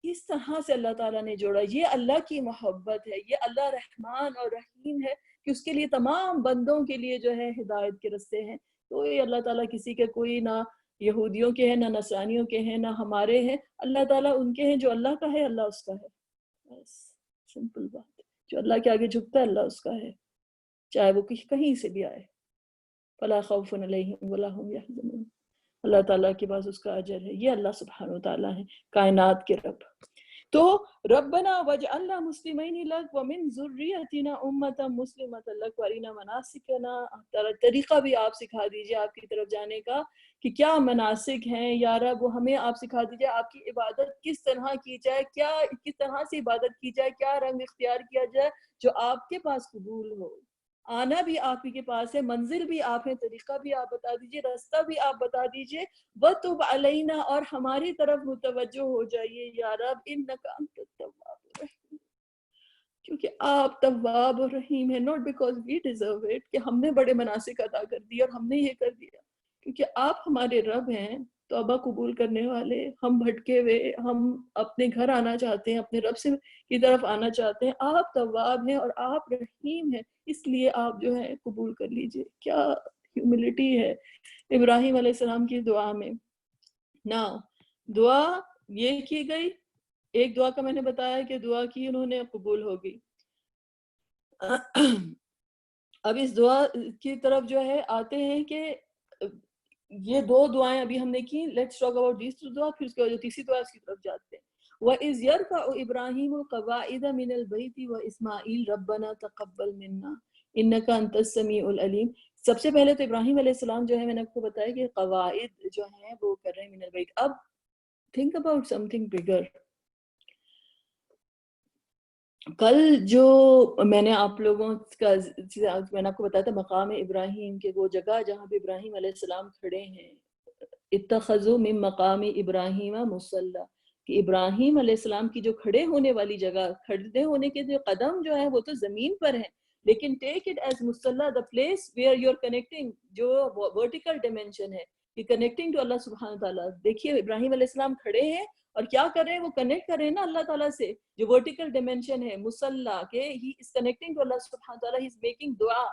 اس طرح سے اللہ تعالیٰ نے جوڑا. یہ اللہ کی محبت ہے، یہ اللہ رحمان اور رحیم ہے کہ اس کے لیے تمام بندوں کے لیے جو ہے ہدایت کے رستے ہیں. تو یہ اللہ تعالیٰ کسی کے کوئی نہ یہودیوں کے ہیں، نہ نصرانیوں کے ہیں، نہ ہمارے ہیں. اللہ تعالیٰ ان کے ہیں، جو اللہ کا ہے اللہ اس کا ہے. بس سمپل بات. جو اللہ کے آگے جھکتا ہے اللہ اس کا ہے، چاہے وہ کہیں سے بھی آئے. فلا خوف علیہم ولا هم يحزنون. اللہ تعالیٰ کے پاس اس کا اجر ہے. یہ اللہ سبحانہ و تعالیٰ ہے، کائنات کے رب. تو ربنا وجعلنا مسلمین لک ومن ذریتنا امتا مسلمتا لک وارنا مناسکنا. طریقہ بھی آپ سکھا دیجئے آپ کی طرف جانے کا کہ کیا مناسک ہیں یا رب، وہ ہمیں آپ سکھا دیجئے آپ کی عبادت کس طرح کی جائے، کیا کس طرح سے عبادت کی جائے، کیا رنگ اختیار کیا جائے جو آپ کے پاس قبول ہو. آنا بھی آپ ہی کے پاس ہے، منزل بھی آپ ہیں، طریقہ بھی آپ بتا دیجئے، رستہ بھی آپ بتا دیجئے. وَتُبْ عَلَيْنَا، اور ہماری طرف متوجہ ہو جائیے یا رب، اِنَّكَ أَنْتَ التَّوَّابُ الرَّحِيمُ. کیونکہ آپ تواب اور رحیم ہیں. not because we deserve it کہ ہم نے بڑے مناسک ادا کر دیے اور ہم نے یہ کر دیا، کیونکہ آپ ہمارے رب ہیں توبہ قبول کرنے والے. ہم بھٹکے ہوئے، ہم اپنے گھر آنا چاہتے ہیں، اپنے رب سے کی طرف آنا چاہتے ہیں. آپ تواب ہیں اور آپ رحیم ہیں، اس لیے آپ جو ہے قبول کر لیجئے. کیا ہیوملٹی ہے ابراہیم علیہ السلام کی دعا میں. نا دعا یہ کی گئی، ایک دعا کا میں نے بتایا کہ دعا کی انہوں نے، قبول ہوگی. اب اس دعا کی طرف جو ہے آتے ہیں کہ یہ دو دعائیں ابھی ہم نے کی. Let's talk about these two دعا، پھر اس کے بعد جو تیسری دعا اس کی طرف جاتے ہیں. وَإِذْ يَرْفَعُ إِبْرَاهِيمُ الْقَوَاعِدَ مِنَ الْبَيْتِ وَإِسْمَاعِيلُ رَبَّنَا تَقَبَّلْ مِنَّا إِنَّكَ أَنْتَ السَّمِيعُ الْعَلِيمُ. سب سے پہلے تو ابراہیم علیہ السلام جو ہے، میں نے آپ کو بتایا کہ قواعد جو ہیں وہ کر رہے ہیں من البیت. اب think about something bigger. کل جو میں نے آپ لوگوں کا، میں نے آپ کو بتایا تھا مقام ابراہیم کے، وہ جگہ جہاں پہ ابراہیم علیہ السلام کھڑے ہیں، اتخذوا من مقام ابراہیم مصلی، کہ ابراہیم علیہ السلام کی جو کھڑے ہونے والی جگہ، کھڑے ہونے کے جو قدم جو ہیں وہ تو زمین پر ہیں، لیکن ٹیک اٹ ایز مصلی، the place where you're connecting، جو vertical dimension ہے، کہ کنیکٹنگ ٹو اللہ سبحانہ تعالیٰ. دیکھیے ابراہیم علیہ السلام کھڑے ہیں اور کیا کر رہے ہیں، وہ کنیکٹ کر رہے ہیں نا اللہ تعالیٰ سے، جو ورٹیکل ڈیمنشن ہے مصلی، کہ ہی از کنیکٹنگ ٹو اللہ سبحانہ تعالیٰ، ہی از میکنگ دعا.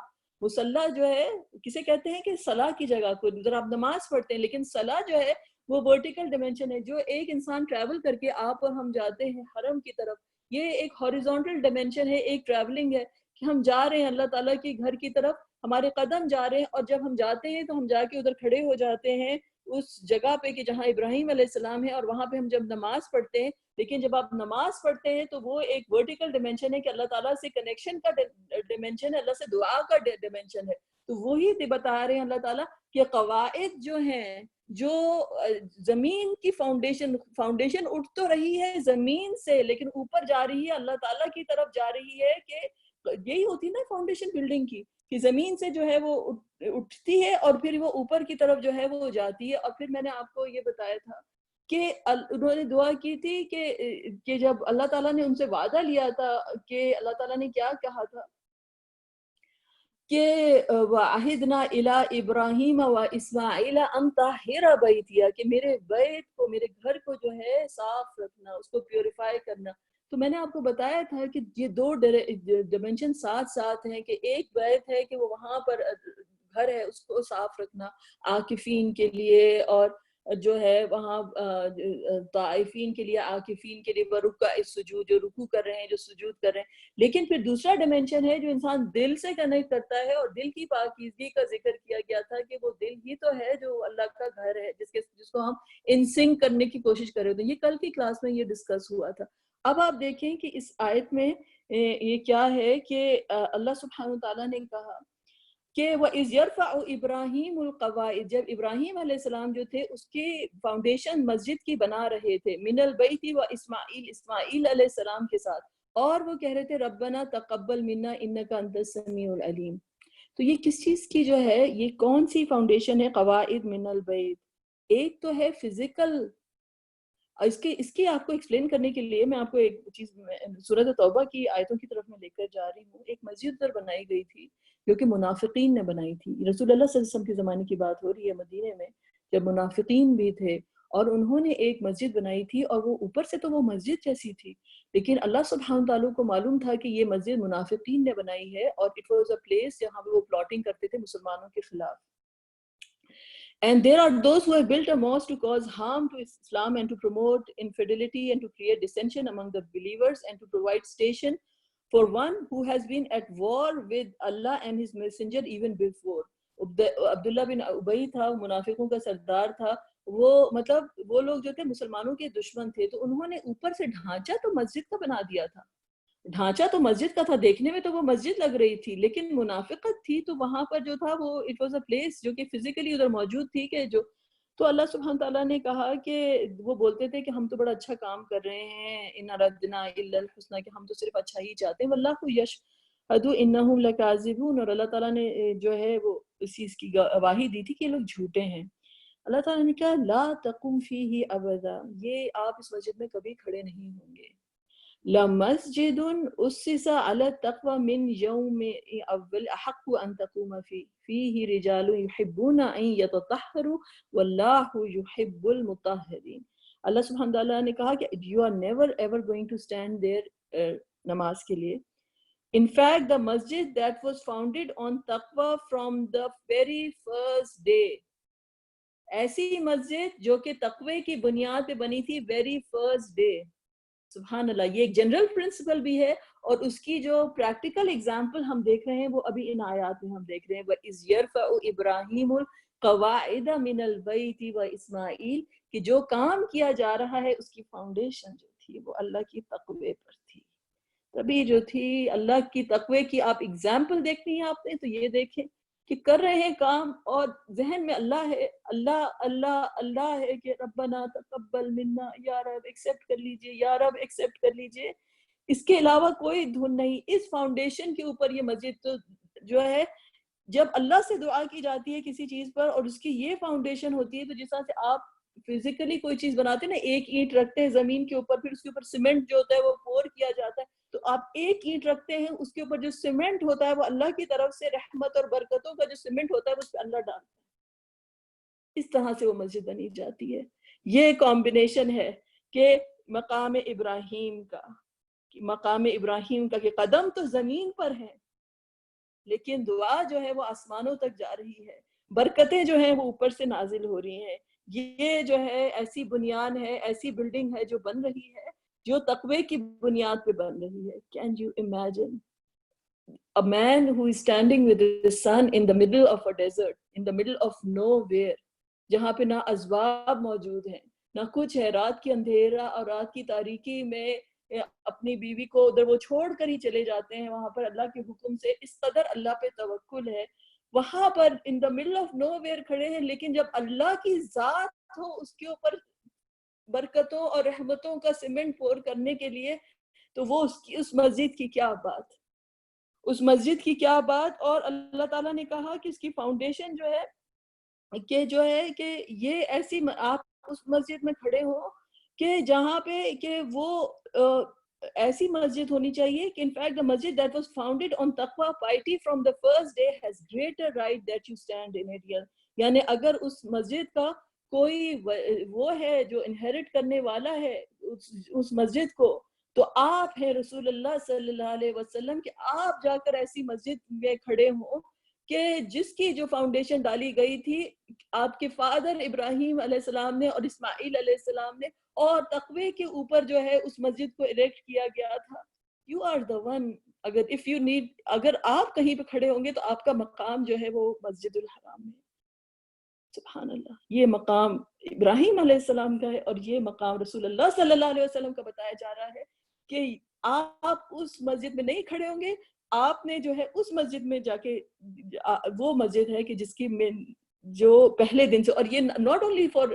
مصلی جو ہے کسے کہتے ہیں کہ صلاح کی جگہ کو، ذرا آپ نماز پڑھتے ہیں، لیکن صلاح جو ہے وہ ورٹیکل ڈیمنشن ہے. جو ایک انسان ٹریول کر کے آپ اور ہم جاتے ہیں حرم کی طرف، یہ ایک ہاریزونٹل ڈیمنشن ہے، ایک ٹریولنگ ہے کہ ہم جا رہے ہیں اللہ تعالیٰ کے گھر کی طرف، ہمارے قدم جا رہے ہیں، اور جب ہم جاتے ہیں تو ہم جا کے ادھر کھڑے ہو جاتے ہیں اس جگہ پہ کہ جہاں ابراہیم علیہ السلام ہے، اور وہاں پہ ہم جب نماز پڑھتے ہیں. لیکن جب آپ نماز پڑھتے ہیں تو وہ ایک ورٹیکل ڈیمنشن ہے کہ اللہ تعالیٰ سے کنیکشن کا ڈیمنشن ہے، اللہ سے دعا کا ڈیمنشن ہے. تو وہی بتا رہے ہیں اللہ تعالیٰ کہ قواعد جو ہیں، جو زمین کی فاؤنڈیشن اٹھ تو رہی ہے زمین سے، لیکن اوپر جا رہی ہے اللہ تعالیٰ کی طرف جا رہی ہے. کہ یہی ہوتی نا فاؤنڈیشن بلڈنگ کی، کہ زمین سے جو ہے وہ اٹھتی ہے اور پھر وہ اوپر کی طرف جو ہے وہ جاتی ہے. اور پھر میں نے آپ کو یہ بتایا تھا کہ انہوں نے دعا کی تھی کہ جب اللہ تعالیٰ نے ان سے وعدہ لیا تھا، کہ اللہ تعالیٰ نے کیا کہا تھا کہ وَعَهِدْنَا إِلَىٰ إِبْرَاهِيمَ وَإِسْمَاعِيلَ أَن طَهِّرَ بَيْتِيَ، کہ میرے بیت کو، میرے گھر کو جو ہے صاف رکھنا، اس کو پیوریفائی کرنا. تو میں نے آپ کو بتایا تھا کہ یہ دو ڈیمنشن ساتھ ساتھ ہیں، کہ ایک بیت ہے کہ وہ وہاں پر گھر ہے اس کو صاف رکھنا عاکفین کے لیے، اور جو ہے وہاں طائفین کے لیے، عاکفین کے لیے، ورکع السجود، جو رکوع کر رہے ہیں، جو سجود کر رہے ہیں. لیکن پھر دوسرا ڈیمنشن ہے جو انسان دل سے کنیکٹ کرتا ہے، اور دل کی پاکیزگی کا ذکر کیا گیا تھا کہ وہ دل ہی تو ہے جو اللہ کا گھر ہے، جس کو ہم انسنک کرنے کی کوشش کر رہے تھے. یہ کل کی کلاس میں یہ ڈسکس ہوا تھا. اب آپ دیکھیں کہ اس آیت میں یہ کیا ہے کہ اللہ سبحانہ تعالیٰ نے کہا کہ وَإِذْ يَرْفَعُ إِبْرَاهِيمُ الْقَوَاعِدَ، جب ابراہیم علیہ السلام جو تھے اس کے فاؤنڈیشن مسجد کی بنا رہے تھے، من البیت و اسماعیل، اسماعیل علیہ السلام کے ساتھ، اور وہ کہہ رہے تھے ربنا تقبل منا انک انت السمیع العلیم. تو یہ کس چیز کی جو ہے، یہ کون سی فاؤنڈیشن ہے؟ قواعد من البیت. ایک تو ہے فزیکل، اس کی آپ کو ایکسپلین کرنے کے لیے میں آپ کو ایک چیز سورۃ توبہ کی آیتوں کی طرف میں لے کر جا رہی ہوں. ایک مسجد ادھر بنائی گئی تھی جو کہ منافقین نے بنائی تھی. رسول اللہ صلی اللہ علیہ وسلم کے زمانے کی بات ہو رہی ہے، مدینے میں جب منافقین بھی تھے اور انہوں نے ایک مسجد بنائی تھی، اور وہ اوپر سے تو وہ مسجد جیسی تھی، لیکن اللہ سبحانہ تعالیٰ کو معلوم تھا کہ یہ مسجد منافقین نے بنائی ہے، اور اٹ واز اے پلیس جہاں پہ وہ پلاٹنگ کرتے تھے مسلمانوں کے خلاف. And there are those who have built a mosque to cause harm to Islam and to promote infidelity and to create dissension among the believers and to provide station for one who has been at war with Allah and his messenger even before. عبداللہ بن ابی تھا، منافقوں کا سردار تھا. وہ مطلب وہ لوگ جو تھے مسلمانوں کے دشمن تھے، تو انہوں نے اوپر سے ڈھانچہ تو مسجد کا بنا دیا تھا. ڈھانچہ تو مسجد کا تھا، دیکھنے میں تو وہ مسجد لگ رہی تھی، لیکن منافقت تھی. تو وہاں پر جو تھا وہ اٹ واز اے پلیس جو کہ فزیکلی ادھر موجود تھی کہ جو، تو اللہ سبحانہ تعالیٰ نے کہا کہ وہ بولتے تھے کہ ہم تو بڑا اچھا کام کر رہے ہیں، ان اردنا الا الحسنى، کہ ہم تو صرف اچھا ہی چاہتے ہیں. واللہ یشہد انہم لکاذبون، اور اللہ تعالیٰ نے جو ہے وہ اس چیز کی گواہی دی تھی کہ یہ لوگ جھوٹے ہیں. اللہ تعالیٰ نے کہا لا تقم فیہ ابدا، یہ آپ اس مسجد میں کبھی کھڑے نہیں ہوں گے. لمسجد اسس على التقوى من يوم اول احق ان تقوم فيه رجال يحبون ان يتطهروا والله يحب المطهرين. اللہ سبحانہ تعالیٰ نے کہا کہ you are never ever going to stand there نماز کے لیے. In fact, the masjid that was founded on taqwa from the very first day، ایسی مسجد جو کہ تقوی کی بنیاد پہ بنی تھی very first day. سبحان اللہ، یہ ایک جنرل پرنسپل بھی ہے، اور اس کی جو پریکٹیکل ایگزامپل ہم دیکھ رہے ہیں وہ ابھی ان آیات میں ہم دیکھ رہے ہیں. وَإِذْ يَرْفَعُ إِبْرَاهِيمُ الْقَوَاعِدَ مِنَ الْبَيْتِ وَإِسْمَاعِيلُ، کہ جو کام کیا جا رہا ہے اس کی فاؤنڈیشن جو تھی وہ اللہ کی تقوی پر تھی. تبھی جو تھی اللہ کی تقوی کی آپ ایگزامپل دیکھنی ہے آپ نے، تو یہ دیکھیں کہ کر رہے ہیں کام اور ذہن میں اللہ ہے، اللہ اللہ اللہ ہے کہ ربنا تقبل منا، یا رب ایکسیپٹ کر لیجئے، یا رب ایکسیپٹ کر لیجئے. اس کے علاوہ کوئی دھن نہیں. اس فاؤنڈیشن کے اوپر یہ مسجد تو جو ہے، جب اللہ سے دعا کی جاتی ہے کسی چیز پر اور اس کی یہ فاؤنڈیشن ہوتی ہے، تو جس طرح سے آپ فزیکلی کوئی چیز بناتے ہیں نا، ایک اینٹ رکھتے ہیں زمین کے اوپر، پھر اس کے اوپر سیمنٹ جو ہوتا ہے وہ پور کیا جاتا ہے، تو آپ ایک اینٹ رکھتے ہیں، اس کے اوپر جو سیمنٹ ہوتا ہے وہ اللہ کی طرف سے رحمت اور برکتوں کا جو سیمنٹ ہوتا ہے وہ اس پہ اللہ ڈالتا ہے. اس طرح سے وہ مسجد بنی جاتی ہے. یہ کمبینیشن ہے کہ مقام ابراہیم کا کہ قدم تو زمین پر ہے لیکن دعا جو ہے وہ آسمانوں تک جا رہی ہے، برکتیں جو ہیں وہ اوپر سے نازل ہو رہی ہیں. یہ جو ہے ایسی بنیاد ہے، ایسی بلڈنگ ہے جو بن رہی ہے، جو تقوی کی بنیاد پہ بن رہی ہے. Can you imagine a man who is standing with his son in the middle of a desert, in the middle of nowhere، جہاں پہ نہ اسباب موجود ہیں نہ کچھ ہے، رات کی اندھیرا اور رات کی تاریکی میں اپنی بیوی کو ادھر وہ چھوڑ کر ہی چلے جاتے ہیں وہاں پر اللہ کے حکم سے. اس قدر اللہ پہ توکل ہے. وہاں پر in the middle of nowhere کھڑے ہیں، لیکن جب اللہ کی ذات ہو اس کے اوپر برکتوں اور رحمتوں کا سیمنٹ پور کرنے کے لیے، تو وہ اس مسجد کی کیا بات، اس مسجد کی کیا بات. اور اللہ تعالیٰ نے کہا کہ اس کی فاؤنڈیشن جو ہے کہ یہ ایسی آپ اس مسجد میں کھڑے ہو کہ جہاں پہ کہ وہ ایسی مسجد ہونی چاہیے کہ in fact the masjid that was founded on taqwa piety from the first day has greater right that you stand in it. یعنی اگر اس مسجد کا کوئی وہ ہے جو انہیرٹ کرنے والا ہے اس مسجد کو، تو آپ ہیں رسول اللہ صلی اللہ علیہ وسلم، کہ آپ جا کر ایسی مسجد میں کھڑے ہوں کہ جس کی جو فاؤنڈیشن ڈالی گئی تھی آپ کے فادر ابراہیم علیہ السلام نے اور اسماعیل علیہ السلام نے، اور تقوی کے اوپر جو ہے اس مسجد کو اریکٹ کیا گیا تھا. You are the one. اگر آپ کہیں پہ کھڑے ہوں گے تو آپ کا مقام جو ہے وہ مسجد الحرام میں. سبحان اللہ، یہ مقام ابراہیم علیہ السلام کا ہے اور یہ مقام رسول اللہ صلی اللہ علیہ وسلم کا بتایا جا رہا ہے کہ آپ اس مسجد میں نہیں کھڑے ہوں گے، آپ نے جو ہے اس مسجد میں جا کے, وہ مسجد ہے کہ جس کی جو پہلے دن سے, اور یہ not only for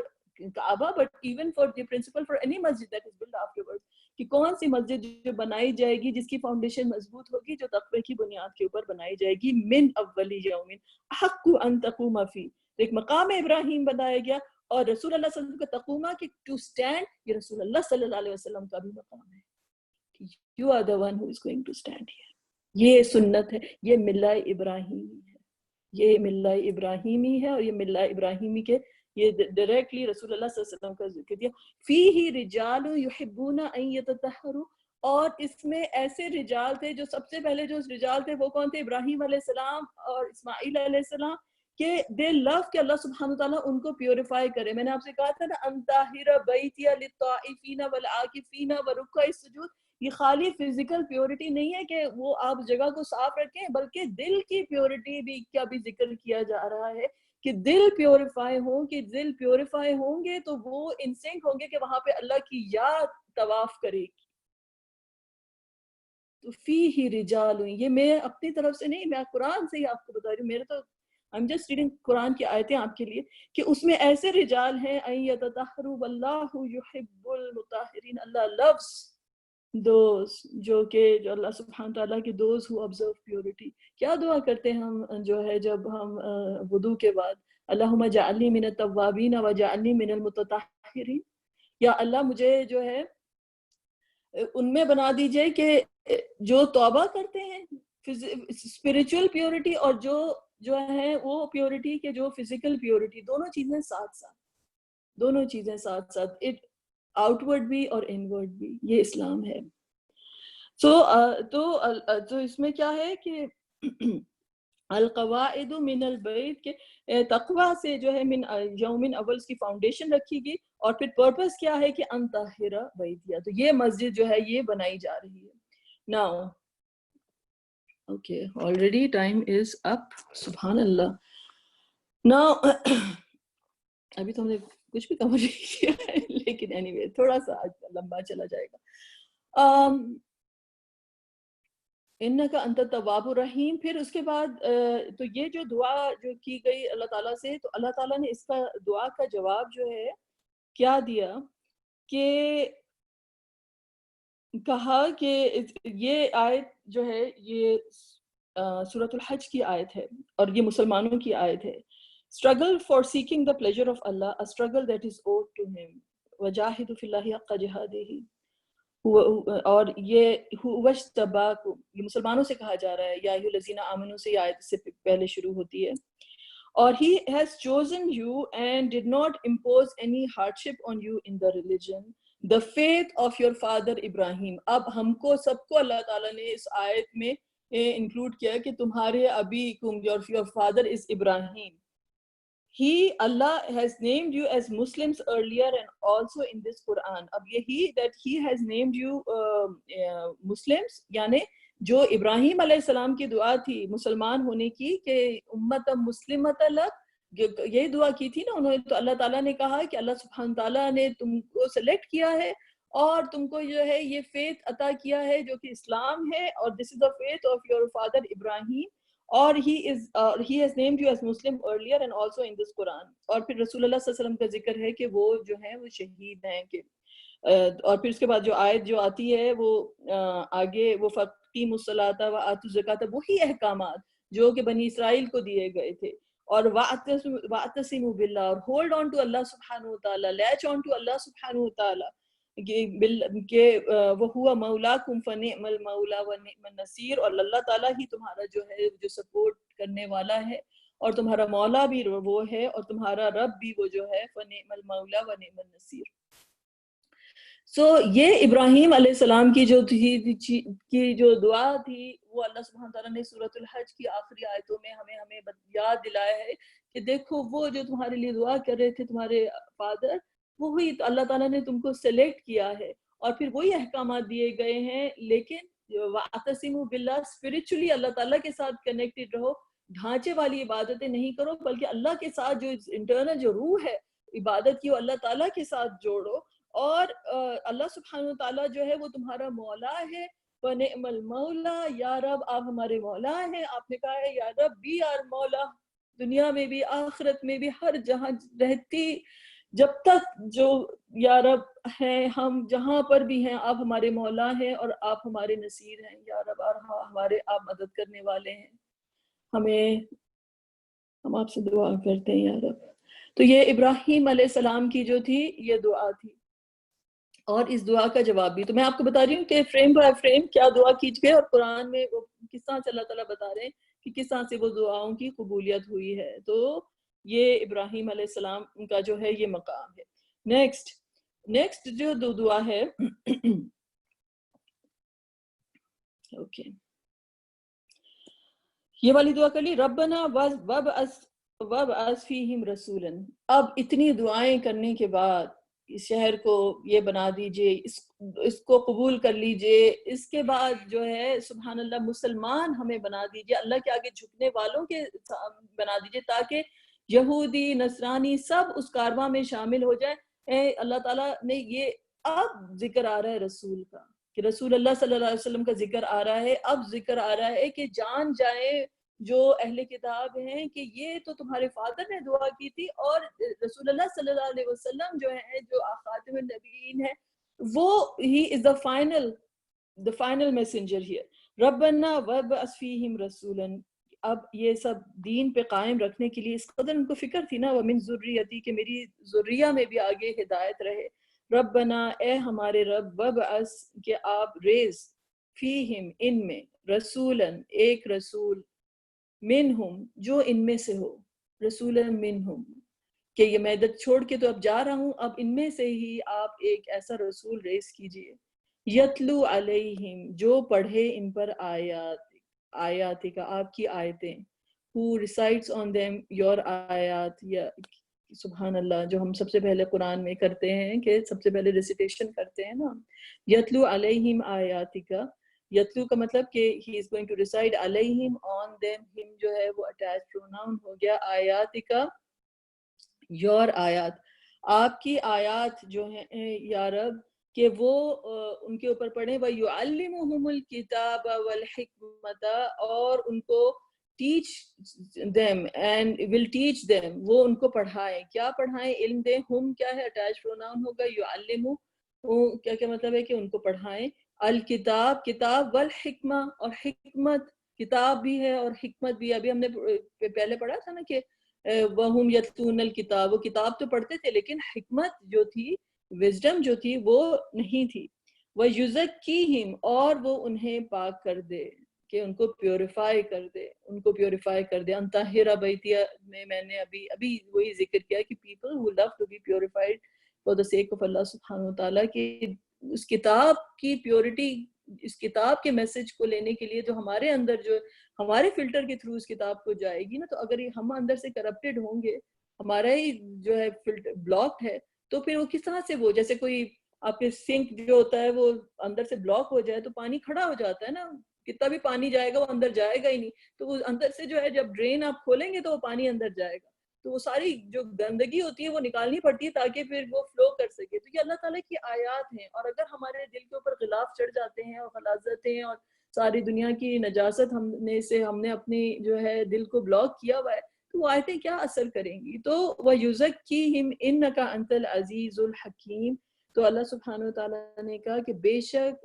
Kaaba but even for the principle for any masjid that is built afterwards, کہ کون سی مسجد جو بنائی جائے گی جس کی فاؤنڈیشن مضبوط ہوگی, جو تقوی کی بنیاد کے اوپر بنائی جائے گی, من اول یوم احق ان تقوم فی, ایک مقام ابراہیم بنایا گیا, اور رسول اللہ صلی اللہ علیہ وسلم کا تقومہ کہ ٹو اسٹینڈ, یہ رسول اللہ صلی اللہ علیہ وسلم کا بھی مقام ہے, you are the one who is going to stand here. یہ سنت ہے, یہ ملہ ابراہیمی ہے, یہ ملہ ابراہیمی ہے, اور یہ ملہ ابراہیمی کے یہ ڈائریکٹلی رسول اللہ صلی اللہ علیہ وسلم کا ذکر دیا. فیہ رجال یحبون ان یتطہروا, اور اس میں ایسے رجال تھے, جو سب سے پہلے جو رجال تھے وہ کون تھے, ابراہیم علیہ السلام اور اسماعیل علیہ السلام, کہ دے لو کہ اللہ سبحانہ وتعالیٰ ان کو پیوریفائی کرے. میں نے آپ سے کہا تھا نا, ان طاہر بیتی للطائفین والعاکفین ورکع السجود, یہ خالی فزیکل پیورٹی نہیں ہے کہ وہ آپ جگہ کو صاف رکھیں, بلکہ دل کی پیورٹی بھی کا بھی ذکر کیا جا رہا ہے, کہ دل پیوریفائی ہوں, کہ دل پیوریفائی ہوں گے تو وہ انسٹنکٹ ہوں گے کہ وہاں پہ اللہ کی یاد طواف کرے گی. تو فیہ رجال, یہ میں اپنی طرف سے نہیں, میں قرآن سے ہی آپ کو بتا رہی ہوں, میرے تو I'm just reading قرآن کی آیتیں آپ کے لیے, کہ اس میں ایسے رجال ہیں, ان یتطہروا واللہ یحب المطہرین, اللہ loves those جو اللہ سبحانہ تعالیٰ کے those who observe purity. کیا دعا کرتے ہیں ہم جو ہے جب ہم وضو کے بعد, اللہم اجعلنی من التوابین واجعلنی من المتطہرین, یا اللہ مجھے جو ہے ان میں بنا دیجئے کہ جو توبہ کرتے ہیں, اسپرچول پیورٹی, اور جو ہے وہ پیورٹی کے جو فزیکل پیورٹی, دونوں چیزیں ساتھ ساتھ, دونوں چیزیں ساتھ ساتھ, آؤٹ ورڈ بھی اور ان ورڈ بھی, یہ اسلام ہے. تو اس میں کیا ہے کہ القواعد من البیت, کے تقوی سے جو ہے من یوم اول کی فاؤنڈیشن رکھی گئی, اور پھر پرپس کیا ہے کہ ان طاہر بیتیا, تو یہ مسجد جو ہے یہ بنائی جا رہی ہے. Now okay, already time is up, سبحان اللہ. ناؤ ابھی تو ہم نے کچھ بھی کور نہیں کیا ہے, لیکن اینی وے تھوڑا سا آج لمبا چلا جائے گا. انکا انت التواب الرحیم. پھر اس کے بعد تو یہ جو دعا جو کی گئی اللہ تعالیٰ سے, تو اللہ تعالیٰ نے اس کا دعا کا جواب جو ہے کیا دیا, کہ کہا کہ یہ آیت جو ہے یہ سورۃ الحج کی آیت ہے, اور یہ مسلمانوں کی آیت ہے. struggle for seeking the pleasure of Allah, a struggle that is owed to him. وَجَاهِدُ فِي اللَّهِ حَقَّ جِهَادِهِ, اور یہ وَاجْتَبَاكُمْ, یہ مسلمانوں سے کہا جا رہا ہے, یا ایھا الذین آمنوا سے آیت سے پہلے شروع ہوتی ہے. اور he has chosen you and did not impose any hardship on you in the religion, the faith of your father Ibrahim. اب ہم کو سب کو اللہ تعالیٰ نے اس آیت میں انکلوڈ کیا کہ تمہارے ابی کم, your father is Ibrahim. Allah has named you as Muslims earlier and also in this Quran. اب یہی that he has named you Muslims, یعنی جو ابراہیم علیہ السلام کی دعا تھی مسلمان ہونے کی, کہ امت مسلمۃ لک, یہی دعا کی تھی نا انہوں نے, تو اللہ تعالیٰ نے کہا کہ اللہ سبحانہ تعالیٰ نے تم کو سلیکٹ کیا ہے, اور تم کو جو ہے یہ فیتھ عطا کیا ہے جو کہ اسلام ہے, اور this is the faith of your father Ibrahim, اور he has named you as Muslim earlier and also in this Quran. اور پھر رسول اللہ صلی اللہ علیہ وسلم کا ذکر ہے کہ وہ جو ہیں وہ شہید ہیں, کہ اور پھر اس کے بعد جو آیت جو آتی ہے وہ آگے, وہ فَقِیمُوا الصَّلَاةَ وَآتُوا الزَّکَاةَ, وہی احکامات جو کہ بنی اسرائیل کو دیے گئے تھے. اور وَاعْتَصِمُوا بِاللَّهِ, اور ہولڈ آن ٹو اللہ سبحانہ وتعالیٰ, لیچ آن ٹو اللہ سبحانہ وتعالیٰ, کہ وَهُوَ مَوْلَاكُمْ فَنِعْمَ الْمَوْلَى وَنِعْمَ النَّصِيرُ, اور اللہ تعالیٰ ہی تمہارا جو ہے جو سپورٹ کرنے والا ہے, اور تمہارا مولا بھی وہ ہے, اور تمہارا رب بھی وہ جو ہے, فَنِعْمَ الْمَوْلَى وَنِعْمَ النَّصِيرُ. یہ ابراہیم علیہ السلام کی جو کی جو دعا تھی, وہ اللہ سبحانہ تعالیٰ نے سورۃ الحج کی آخری آیتوں میں ہمیں یاد دلایا ہے کہ دیکھو وہ جو تمہارے لیے دعا کر رہے تھے تمہارے فادر, وہی اللہ تعالیٰ نے تم کو سلیکٹ کیا ہے, اور پھر وہی احکامات دیے گئے ہیں. لیکن وَاعْتَصِمُوا بِاللَّهِ, اسپرچولی اللہ تعالیٰ کے ساتھ کنیکٹڈ رہو, ڈھانچے والی عبادتیں نہیں کرو, بلکہ اللہ کے ساتھ جو انٹرنل جو روح ہے عبادت کی, وہ اللہ تعالیٰ کے ساتھ جوڑو. اور اللہ سبحانہ وتعالیٰ جو ہے وہ تمہارا مولا ہے, ونعم المولا، یا رب آپ ہمارے مولا ہیں. آپ نے کہا ہے یا رب بی آر مولا، دنیا میں بھی آخرت میں بھی ہر جہاں رہتی جب تک جو یا رب ہیں، ہم جہاں پر بھی ہیں آپ ہمارے مولا ہیں اور آپ ہمارے نصیر ہیں یا رب، اور ہمارے آپ مدد کرنے والے ہیں. ہم آپ سے دعا کرتے ہیں یا رب. تو یہ ابراہیم علیہ السلام کی جو تھی یہ دعا تھی، اور اس دعا کا جواب بھی تو میں آپ کو بتا رہی ہوں کہ فریم بائی فریم کیا دعا کی گئی، اور قرآن میں وہ کس طرح سے اللہ تعالیٰ بتا رہے ہیں کہ کس طرح سے وہ دعاؤں کی قبولیت ہوئی ہے. تو یہ ابراہیم علیہ السلام کا جو ہے یہ مقام ہے. نیکسٹ جو دعا ہے اوکے، یہ والی دعا کر لی. ربنا وابعث فیہم رسولا. اب اتنی دعائیں کرنے کے بعد اس شہر کو یہ بنا دیجئے، اس کو قبول کر لیجئے، اس کے بعد جو ہے سبحان اللہ مسلمان ہمیں بنا دیجئے، اللہ کے آگے جھکنے والوں کے بنا دیجئے، تاکہ یہودی نصرانی سب اس کارواں میں شامل ہو جائے. اللہ تعالیٰ نے یہ اب ذکر آ رہا ہے رسول کا، کہ رسول اللہ صلی اللہ علیہ وسلم کا ذکر آ رہا ہے. اب ذکر آ رہا ہے کہ جان جائیں جو اہل کتاب ہیں کہ یہ تو تمہارے فادر نے دعا کی تھی، اور رسول اللہ صلی اللہ علیہ وسلم جو ہیں جو خاتم النبیین ہیں، وہ ہی از the final messenger here. ربنا وابعث فیہم رسولا. اب یہ سب دین پہ قائم رکھنے کے لیے اس قدر ان کو فکر تھی نا، ومن ذریتی، کہ میری ذریہ میں بھی آگے ہدایت رہے. ربنا، اے ہمارے رب، وابعث، کہ آپ ریز، فیہم، ان میں، رسولا، ایک رسول، منہم، جو ان میں سے ہو، رسولا منہم، کہ یہ میں ادھر چھوڑ کے تو اب جا رہا ہوں، اب ان میں سے ہی آپ ایک ایسا رسول ریز کیجئے. یتلو علیہم، جو پڑھے ان پر آیات کا، آپ کی آیتیں. who recites on them your آیات، یا سبحان اللہ، جو ہم سب سے پہلے قرآن میں کرتے ہیں کہ سب سے پہلے ریسیٹیشن کرتے ہیں نا. یتلو علیہم آیاتکا، یتلو کا مطلب کہ he is going to recite علیہم on them، ہم جو ہے وہ attached pronoun ہو گیا. آیاتکا، your آیات، آپ کی آیات جو ہیں یا رب، کہ وہ ان کے اوپر پڑھیں. وَيُعَلِّمُهُمُ الْكِتَابَ وَالْحِكْمَةَ، اور ان کو teach them and will teach them، وہ ان کو پڑھائیں. کیا پڑھائیں؟ علم دیں. ہم کیا ہے؟ attached pronoun ہوگا. يُعَلِّمُ کیا مطلب ہے کہ ان کو پڑھائیں. الکتاب، کتاب، والحکمہ، اور حکمت، کتاب بھی ہے اور حکمت بھی. ابھی ہم نے پہلے پڑھا تھا نا کہ وَهُمْ يَتْلُونَ الْكِتَابَ، وہ کتاب تو پڑھتے تھے لیکن حکمت جو تھی، وزڈم جو تھی، وہ نہیں تھی. وَيُزَكِّيهِمْ، اور وہ انہیں پاک کر دے، کہ ان کو پیوریفائی کر دے، ان کو پیوریفائی کر دے. انطہر بیتیہ میں نے ابھی وہی ذکر کیا کہ people who love to be purified for the sake of Allah سبحانہ وتعالیٰ، کہ اس کتاب کی پیورٹی، اس کتاب کے میسج کو لینے کے لیے جو ہمارے اندر، جو ہمارے فلٹر کے تھرو اس کتاب کو جائے گی نا، تو اگر ہم اندر سے کرپٹڈ ہوں گے، ہمارا ہی جو ہے فلٹر بلاکڈ ہے، تو پھر وہ کس طرح سے، وہ جیسے کوئی آپ کے سنک جو ہوتا ہے وہ اندر سے بلاک ہو جائے تو پانی کھڑا ہو جاتا ہے نا، کتنا بھی پانی جائے گا وہ اندر جائے گا ہی نہیں. تو وہ اندر سے جو ہے جب ڈرین آپ کھولیں گے تو وہ پانی اندر جائے گا، تو وہ ساری جو گندگی ہوتی ہے وہ نکالنی پڑتی ہے تاکہ پھر وہ فلو کر سکے. تو یہ اللہ تعالیٰ کی آیات ہیں، اور اگر ہمارے دل کے اوپر غلاف چڑھ جاتے ہیں اور غلاظتیں اور ساری دنیا کی نجاست ہم نے اپنی جو ہے دل کو بلاک کیا ہوا ہے، تو وہ آیتیں کیا اثر کریں گی. تو وَيُزَكِّيهِمْ إِنَّكَ أَنْتَ الْعَزِيزُ الْحَكِيمُ. تو اللہ سبحانہ وتعالیٰ نے کہا کہ بے شک،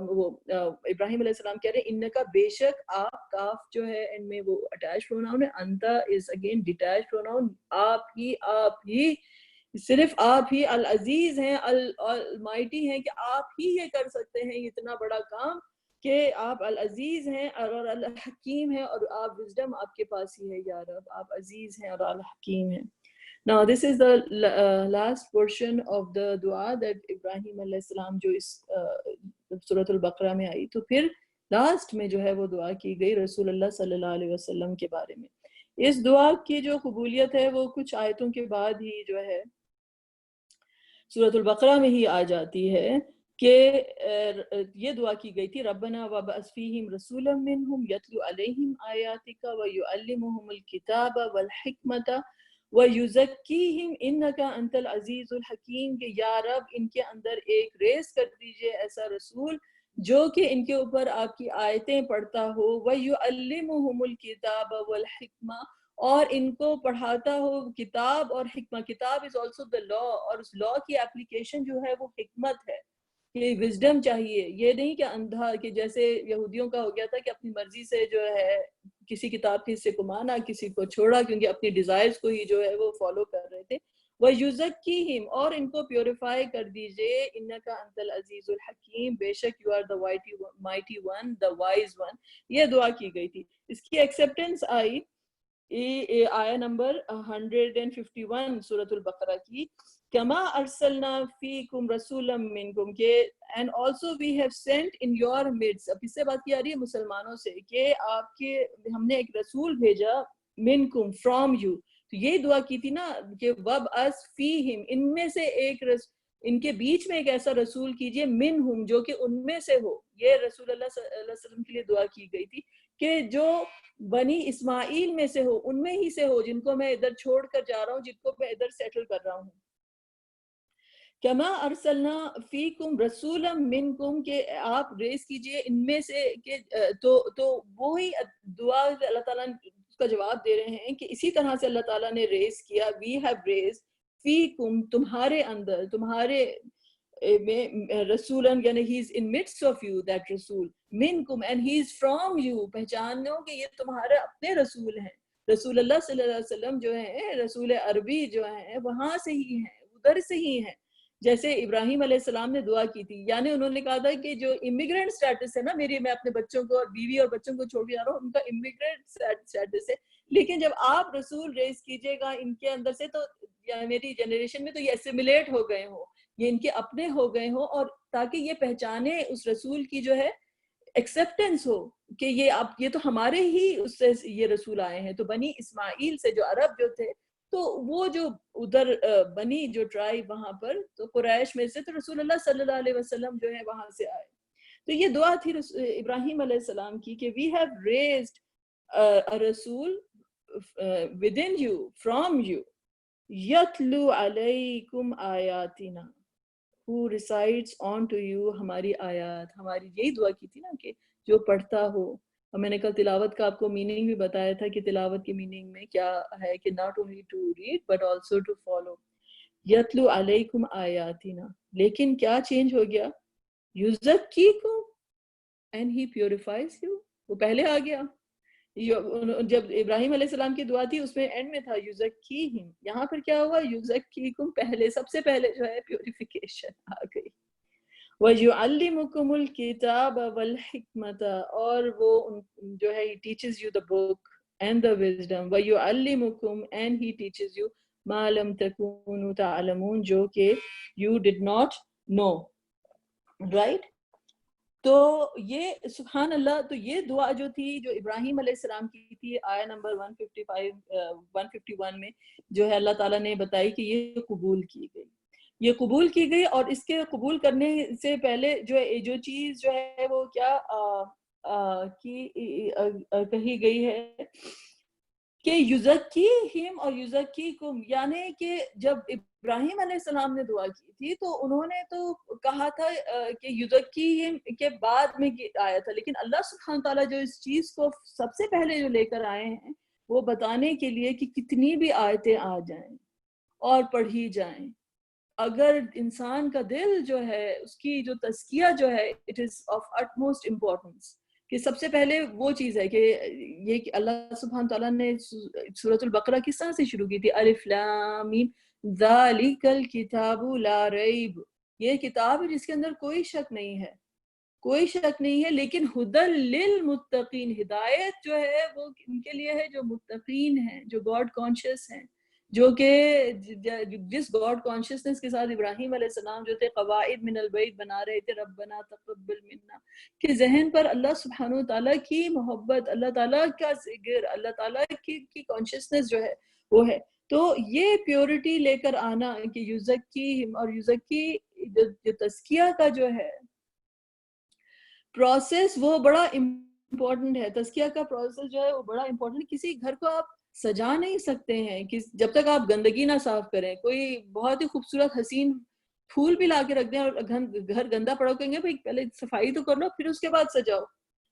وہ ابراہیم علیہ السلام کہہ رہے ہیں انکا، بے شک آپ، کاف جو ہے ان میں وہ اٹیچ پروناؤن ہے، انتا از اگین ڈیٹیچ پروناؤن. آپ ہی صرف آپ ہی العزیز ہیں، المائٹی ہیں، کہ آپ ہی یہ کر سکتے ہیں اتنا بڑا کام، کہ آپ العزیز ہیں اور الحکیم ہیں، اور آپ وزڈم آپ کے پاس ہی ہے یا رب، آپ عزیز ہیں اور الحکیم ہیں. Now this is the last portion of the dua that Ibrahim علیہ السلام جو اس سورۃ البقرہ میں آئی. تو پھر لاسٹ میں جو ہے وہ دعا کی گئی رسول اللہ صلی اللہ علیہ وسلم کے بارے میں. اس دعا کی جو قبولیت ہے وہ کچھ آیتوں کے بعد ہی جو ہے سورۃ البقرہ میں ہی آ جاتی ہے، کہ یہ دعا کی گئی تھی ربنا وابعث فیہم رسولا منہم یتلو علیہم آیاتک ویعلمہم الکتاب والحکمۃ وَيُزَكِّيهِمْ إِنَّكَ أَنْتَ الْعَزِيزُ الْحَكِيمُ، کہ یا رب ان کے اندر ایک ریز کر دیجئے ایسا رسول جو کہ ان کے اوپر آپ کی آیتیں پڑھتا ہو، وَيُعَلِّمُهُمُ الْكِتَابَ وَالْحِکْمَةَ، اور ان کو پڑھاتا ہو کتاب اور حکمت. کتاب از آلسو دا لا، اور اس لا کی اپلیکیشن جو ہے وہ حکمت ہے، کہ وزڈم چاہیے. یہ نہیں کہ اندھا، کہ جیسے یہودیوں کا ہو گیا تھا کہ اپنی مرضی سے جو ہے کسی کتاب کے حصے کو مانا، کسی کو چھوڑا، کیونکہ اپنی ڈیزائرز کو ہی جو ہے وہ فالو کر رہے تھے. وَيُزَكِّيهِمْ، اور ان کو پیوریفائی کر دیجئے. اِنَّكَ أَنْتَ الْعَزِيزُ الْحَكِيمُ، بے شک you are the mighty one, the wise one. یہ دعا کی گئی تھی. اس کی ایکسیپٹنس آئی آیا نمبر 151 سورۃ البقرہ کی، کما ارسلنا فیکم رسولا منکم، کہ and also we have sent in your midst. اب اس سے بات کی آ رہی ہے مسلمانوں سے کہ آپ کے ہم نے ایک رسول بھیجا، منکم فرام یو. تو یہی دعا کی تھی نا کہ وب اس فیہم، ان میں سے ایک ان کے بیچ میں ایک ایسا رسول کیجئے، منہم، جو کہ ان میں سے ہو. یہ رسول اللہ صلی اللہ علیہ وسلم کے لیے دعا کی گئی تھی کہ جو بنی اسماعیل میں سے ہو، ان میں ہی سے ہو، جن کو میں ادھر چھوڑ کر جا رہا ہوں، جن کو میں ادھر سیٹل کر رہا ہوں. کما ارسلنا فیکم رسولا منکم، کہ آپ ریز کیجئے ان میں سے، کہ تو وہی دعا اللہ تعالیٰ اس کا جواب دے رہے ہیں کہ اسی طرح سے اللہ تعالیٰ نے ریز کیا. وی ہیو ریز فیکم، تمہارے اندر، تمہارے میں رسولن، یعنی he is in midst of you, that رسول منکم and he is from you. پہچانو کہ یہ تمہارے اپنے رسول ہیں. رسول اللہ صلی اللہ علیہ وسلم جو ہیں، رسول عربی جو ہیں، وہاں سے ہی ہیں، ادھر سے ہی ہیں. جیسے ابراہیم علیہ السلام نے دعا کی تھی، یعنی انہوں نے کہا تھا کہ جو امیگرینٹ سٹیٹس ہے نا میری، میں اپنے بچوں کو اور بیوی اور بچوں کو چھوڑ کے جا رہا ہوں، ان کا امیگرینٹ سٹیٹس ہے. لیکن جب آپ رسول ریز کیجئے گا ان کے اندر سے، تو میری جنریشن میں تو یہ اسیمیلیٹ ہو گئے ہوں، یہ ان کے اپنے ہو گئے ہوں، اور تاکہ یہ پہچانے اس رسول کی جو ہے ایکسیپٹنس ہو کہ یہ تو ہمارے ہی اس سے یہ رسول آئے ہیں. تو بنی اسماعیل سے جو عرب جو تھے، تو وہ جو ادھر بنی جو ٹرائب وہاں پر، تو قریش میں سے تو رسول اللہ صلی اللہ علیہ وسلم جو ہے وہاں سے آئے. تو یہ دعا تھی ابراہیم علیہ السلام کی کہ وی ہیو ریزڈ a رسول within you, from you, یتلو علیکم آیاتنا، who recites on to you ہماری آیات. ہماری یہی دعا کی تھی نا کہ جو پڑھتا ہو. اور میں نے کل تلاوت کا آپ کو میننگ بھی بتایا تھا کہ تلاوت کی میننگ میں کیا ہے، کہ not only to read but also to follow. یتلو علیکم آیاتنا، لیکن کیا چینج ہو گیا؟ یزکیکم and he purifies you. وہ پہلے آ گیا. جب ابراہیم علیہ السلام کی دعا تھی اس میں اینڈ میں تھا یزکیہم، یہاں پر کیا ہوا؟ یزکیکم، پہلے سب سے پہلے جو ہے پیوریفیکیشن آ گئی. وَيُعَلِّمُكُمُ الْكِتَابَ وَالْحِکْمَةَ، اور وہ جو ہے he teaches you the book and the wisdom. وَيُعَلِّمُكُمْ and he teaches you مَا لَمْ تَكُونُوا تَعْلَمُونَ، جو کہ you did not know. right؟ تو یہ سبحان اللہ، تو یہ دعا جو تھی جو ابراہیم علیہ السلام کی تھی، آیا نمبر 151 میں جو ہے اللہ تعالیٰ نے بتائی کہ یہ قبول کی گئی. یہ قبول کی گئی، اور اس کے قبول کرنے سے پہلے جو چیز جو ہے وہ کیا کہی گئی ہے کہ یزکیہم اور یزکیکم، یعنی کہ جب ابراہیم علیہ السلام نے دعا کی تھی تو انہوں نے تو کہا تھا کہ یزکیہم کے بعد میں آیا تھا، لیکن اللہ سبحانہ تعالیٰ جو اس چیز کو سب سے پہلے جو لے کر آئے ہیں وہ بتانے کے لیے کہ کتنی بھی آیتیں آ جائیں اور پڑھی جائیں، اگر انسان کا دل جو ہے اس کی جو تزکیہ جو ہے it is of utmost importance. کہ سب سے پہلے وہ چیز ہے کہ یہ کہ اللہ سبحانہ تعالیٰ نے سورۃ البقرہ کس طرح سے شروع کی تھی؟ الف لام میم ذالک الکتاب لا ریب، یہ کتاب ہے جس کے اندر کوئی شک نہیں ہے، کوئی شک نہیں ہے. لیکن ہدی للمتقین، ہدایت جو ہے وہ ان کے لیے ہے جو متقین ہیں، جو گاڈ کانشیس ہیں، جو کہ جس گاڈ کانشیسنس کے ساتھ ابراہیم علیہ السلام جو تھے قواعد من البیت بنا رہے تھے، ربنا تقبل منا، کہ ذہن پر اللہ سبحانہ وتعالیٰ کی محبت، اللہ تعالیٰ کا ذکر، اللہ تعالیٰ کی کانشیسنس جو ہے وہ ہے. تو یہ پیورٹی لے کر آنا کہ یزکی اور یزکی جو تزکیہ کا جو ہے پروسیس وہ بڑا امپورٹنٹ ہے. تزکیہ کا پروسیس جو ہے وہ بڑا امپورٹنٹ. کسی گھر کو آپ سجا نہیں سکتے ہیں کہ جب تک آپ گندگی نہ صاف کریں. کوئی بہت ہی خوبصورت حسین پھول بھی لا کے رکھ دیں اور گھر گندا پڑا کہیں گے بھائی پہلے صفائی تو کر لو پھر اس کے بعد سجاؤ،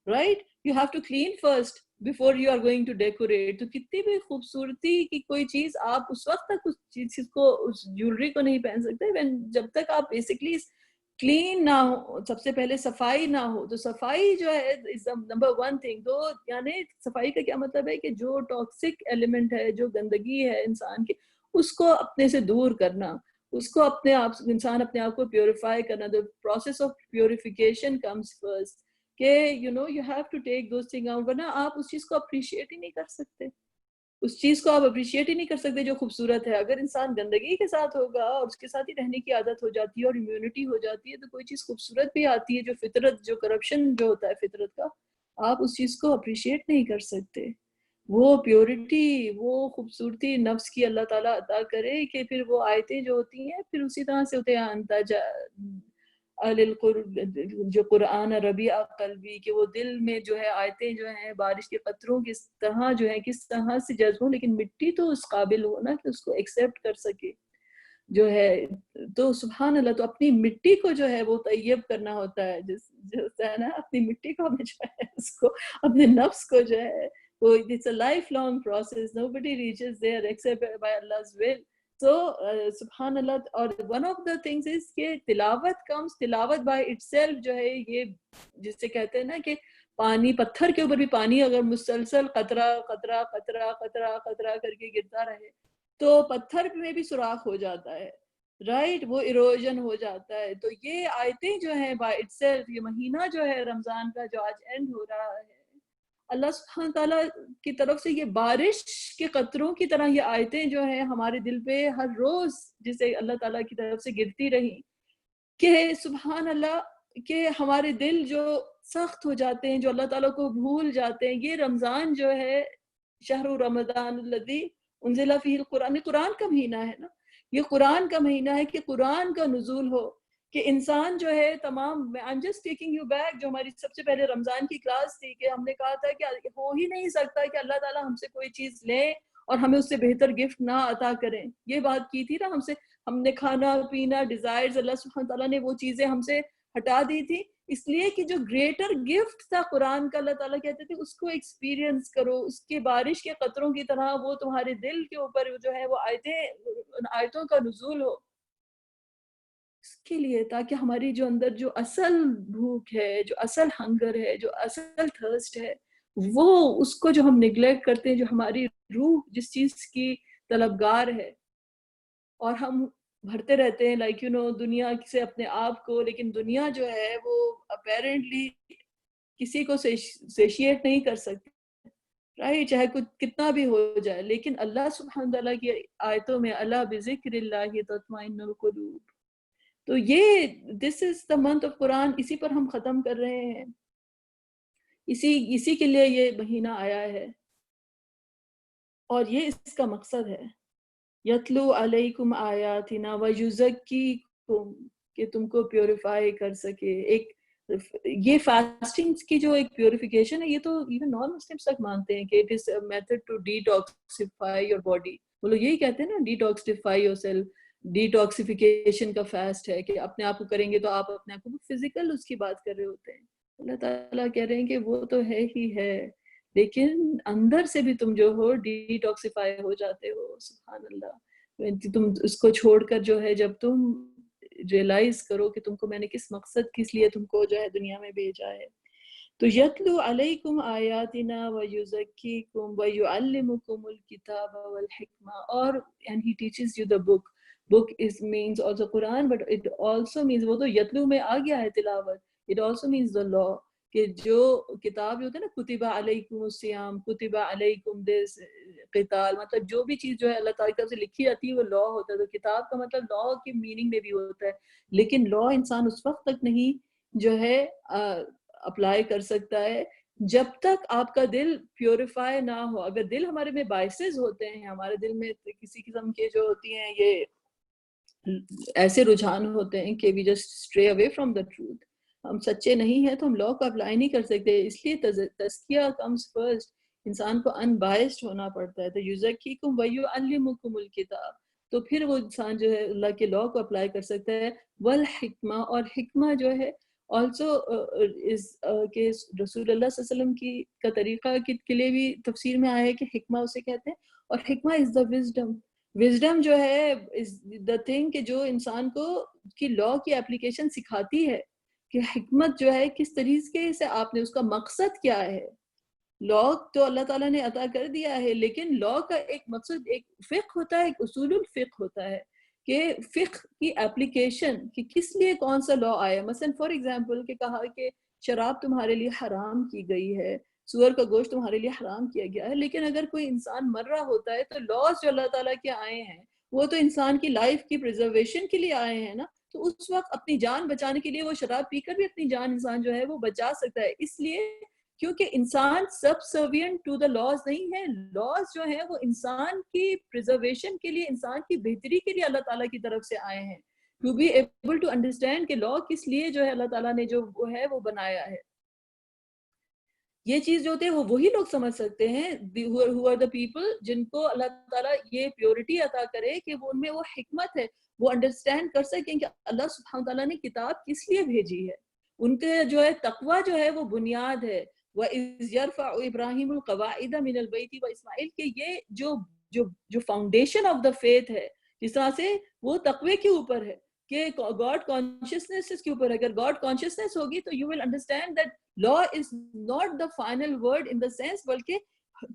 right? You have to clean first before you are going to decorate. تو کتنی بھی خوبصورتی کی کوئی چیز آپ اس وقت تک اس چیز کو، اس جیولری کو نہیں پہن سکتے جب تک آپ بیسکلی کلین نہ ہو. سب سے پہلے صفائی نہ ہو. تو صفائی جو ہے نمبر 1 تھنگ. تو یعنی صفائی کا کیا مطلب ہے کہ جو ٹاکسک ایلیمنٹ ہے، جو گندگی ہے انسان کی، اس کو اپنے سے دور کرنا، اس کو اپنے آپ، انسان اپنے آپ کو پیوریفائی کرنا. the process of purification comes first کہ you have to take those things out. ورنہ آپ اس چیز کو اپریشیٹ ہی نہیں کر سکتے. اس چیز کو آپ اپریشیٹ ہی نہیں کر سکتے جو خوبصورت ہے. اگر انسان گندگی کے ساتھ ہوگا اور اس کے ساتھ ہی رہنے کی عادت ہو جاتی ہے اور امیونٹی ہو جاتی ہے، تو کوئی چیز خوبصورت بھی آتی ہے جو فطرت، جو کرپشن جو ہوتا ہے فطرت کا، آپ اس چیز کو اپریشیٹ نہیں کر سکتے. وہ پیورٹی، وہ خوبصورتی نفس کی اللہ تعالیٰ عطا کرے کہ پھر وہ آیتیں جو ہوتی ہیں پھر اسی طرح سے ہوتے ہیں انتاجا جو قرآن ربیع قلبی، کہ وہ دل میں جو ہے آیتیں جو ہیں بارش کے قطروں کس طرح جو ہے کس طرح سے جذب ہوں، لیکن مٹی تو اس قابل ہو نا کہ اس کو ایکسیپٹ کر سکے جو ہے. تو سبحان اللہ، تو اپنی مٹی کو جو ہے وہ طیب کرنا ہوتا ہے، جو ہوتا ہے نا اپنی مٹی کو ہمیں جو ہے اس کو اپنے نفس کو جو ہے وہ it's a lifelong process. Nobody reaches there except by Allah's will. تو سبحان اللہ. اور one of the things is کہ تلاوت تلاوت by itself جو ہے، یہ جس سے کہتے ہیں نا کہ پانی، پتھر کے اوپر بھی پانی اگر مسلسل قطرہ قطرہ قطرہ قطرہ قطرہ کر کے گرتا رہے تو پتھر میں بھی سوراخ ہو جاتا ہے، رائٹ؟ وہ ایروژن ہو جاتا ہے. تو یہ آیتیں جو ہیں by itself، یہ مہینہ جو ہے رمضان کا جو آج اینڈ ہو رہا ہے، اللہ سبحانہ تعالیٰ کی طرف سے یہ بارش کے قطروں کی طرح یہ آیتیں جو ہیں ہمارے دل پہ ہر روز جسے اللہ تعالیٰ کی طرف سے گرتی رہی کہ سبحان اللہ، کہ ہمارے دل جو سخت ہو جاتے ہیں، جو اللہ تعالیٰ کو بھول جاتے ہیں. یہ رمضان جو ہے شہر رمضان الذی انزل فیہ القرآن، یہ قرآن کا مہینہ ہے نا، یہ قرآن کا مہینہ ہے کہ قرآن کا نزول ہو، کہ انسان جو ہے تمام. I'm just taking you back، جو ہماری سب سے پہلے رمضان کی کلاس تھی کہ ہم نے کہا تھا کہ ہو ہی نہیں سکتا کہ اللہ تعالیٰ ہم سے کوئی چیز لے اور ہمیں اس سے بہتر گفٹ نہ عطا کریں. یہ بات کی تھی نا ہم سے، ہم نے کھانا پینا ڈیزائرز، اللہ سبحانہ تعالیٰ نے وہ چیزیں ہم سے ہٹا دی تھی، اس لیے کہ جو گریٹر گفٹ تھا قرآن کا، اللہ تعالیٰ کہتے تھے اس کو ایکسپیرینس کرو، اس کے بارش کے قطروں کی طرح وہ تمہارے دل کے اوپر جو ہے وہ آیتوں کا نزول ہو، اس کے لیے تاکہ ہماری جو اندر جو اصل بھوک ہے، جو اصل ہنگر ہے، جو اصل تھرسٹ ہے، وہ اس کو جو ہم نگلیکٹ کرتے ہیں، جو ہماری روح جس چیز کی طلبگار ہے، اور ہم بھرتے رہتے ہیں لائک دنیا سے اپنے آپ کو. لیکن دنیا جو ہے وہ اپیرنٹلی کسی کو سیشیٹ نہیں کر سکتی، رائٹ؟ چاہے کچھ کتنا بھی ہو جائے. لیکن اللہ سبحانہ تعالیٰ کی آیتوں میں اللہ بذکر اللہ تطمئن القلوب. تو یہ دس از دا منتھ آف قرآن، اسی پر ہم ختم کر رہے ہیں، اسی کے لیے یہ مہینہ آیا ہے، اور یہ اس کا مقصد ہے. یتلو علیکم آیاتنا ویزکیکم، کہ تم کو پیوریفائی کر سکے. ایک یہ فاسٹنگ کی جو ایک پیوریفیکیشن ہے، یہ تو ایون نان مسلمس تک مانتے ہیں کہ it is a method to detoxify your body. وہ لوگ یہی کہتے ہیں نا، ڈیٹاکسیفائی یور سیلف. ڈیٹاکسیفیکیشن کا فاسٹ ہے کہ اپنے آپ کو کریں گے تو آپ اپنے آپ کو فزیکل اس کی بات کر رہے ہوتے ہیں. اللہ تعالیٰ کہہ رہے ہیں کہ وہ تو ہے ہی ہے، لیکن اندر سے بھی تم جو ہو ڈیٹاکسیفائی ہو جاتے ہو. سبحان اللہ. تم اس کو چھوڑ کر جو ہے جب تم ریئلائز کرو کہ تم کو میں نے کس مقصد کس لیے تم کو جو ہے دنیا میں بھیجا ہے. تو یتلو علیکم آیاتنا ویزکیکم ویعلمکم الکتاب والحکمہ. اور and he teaches you the book. book is means also Quran, but it also means وہ تو یتلو میں آ گیا ہے تلاوت. it also means the law، کہ جو کتاب ہوتا ہے نا، کتب علیکم الصیام، کتب علیکم دس قتال، مطلب جو بھی چیز جو ہے اللہ تعالیٰ کی طرف سے لکھی جاتی ہے وہ لا ہوتا ہے. تو کتاب کا مطلب لا کی میننگ میں بھی ہوتا ہے، لیکن لا انسان اس وقت تک نہیں جو ہے اپلائی کر سکتا ہے جب تک آپ کا دل پیوریفائی نہ ہو. اگر دل ہمارے میں بائسز ہوتے ہیں، ہمارے دل میں کسی قسم کے جو ہوتی ہیں یہ ایسے رجحان ہوتے ہیں کہ we just stray away from the truth، ہم سچے نہیں ہیں، تو ہم لا کو اپلائی نہیں کر سکتے. اس لیے تزکیہ comes first، انسان کو ان بائسڈ ہونا پڑتا ہے. تو یزکیکم ویعلمکم الکتاب، تو پھر وہ انسان جو ہے اللہ کے لا کو اپلائی کر سکتا ہے. والحکمہ، اور حکمہ جو ہے آلسو کہ رسول اللہ صلی اللہ علیہ وسلم کا طریقہ کے لیے بھی تفسیر میں آیا ہے کہ حکمہ اسے کہتے ہیں. اور حکمہ از دا وزڈم. وزڈم جو ہے از دا تھنگ کہ جو انسان کو کی لا کی اپلیکیشن سکھاتی ہے کہ حکمت جو ہے کس طریقے سے آپ نے، اس کا مقصد کیا ہے. لا تو اللہ تعالیٰ نے عطا کر دیا ہے، لیکن لا کا ایک مقصد، ایک فقہ ہوتا ہے، ایک اصول الفقہ ہوتا ہے کہ فقہ کی اپلیکیشن کہ کس لیے کون سا لا آیا. مثلا فار ایگزامپل کہ کہا کہ شراب تمہارے لیے حرام کی گئی ہے، سور کا گوشت تمہارے لیے حرام کیا گیا ہے، لیکن اگر کوئی انسان مر رہا ہوتا ہے تو لاز جو اللہ تعالیٰ کے آئے ہیں وہ تو انسان کی لائف کی پریزرویشن کے لیے آئے ہیں نا. تو اس وقت اپنی جان بچانے کے لیے وہ شراب پی کر بھی اپنی جان انسان جو ہے وہ بچا سکتا ہے، اس لیے کیونکہ انسان سبسروینٹ ٹو دا لاز نہیں ہے. لاز جو ہیں وہ انسان کی پریزرویشن کے لیے، انسان کی بہتری کے لیے اللہ تعالیٰ کی طرف سے آئے ہیں. To be able to understand کہ لا کس لیے جو ہے اللہ تعالیٰ نے جو وہ ہے وہ بنایا ہے. یہ چیز جو ہوتے ہیں وہ وہی لوگ سمجھ سکتے ہیں who are the people جن کو اللہ تعالیٰ یہ پیورٹی عطا کرے کہ وہ ان میں وہ حکمت ہے، وہ انڈرسٹینڈ کر سکیں کہ اللہ سبحانہ تعالیٰ نے کتاب کس لیے بھیجی ہے. ان کے جو ہے تقویٰ جو ہے وہ بنیاد ہے. وَإِذْ يَرْفَعُ إِبْرَاهِيمُ الْقَوَاعِدَ مِنَ الْبَيْتِ وَإِسْمَاعِيلُ کہ یہ جو فاؤنڈیشن آف دا فیتھ ہے، جس طرح سے وہ تقوی کے اوپر ہے کہ گاڈ کانشیسنس کے اوپر ہے. اگر گاڈ کانشیسنس ہوگی تو you will understand that law is not the final word in the sense, بلکہ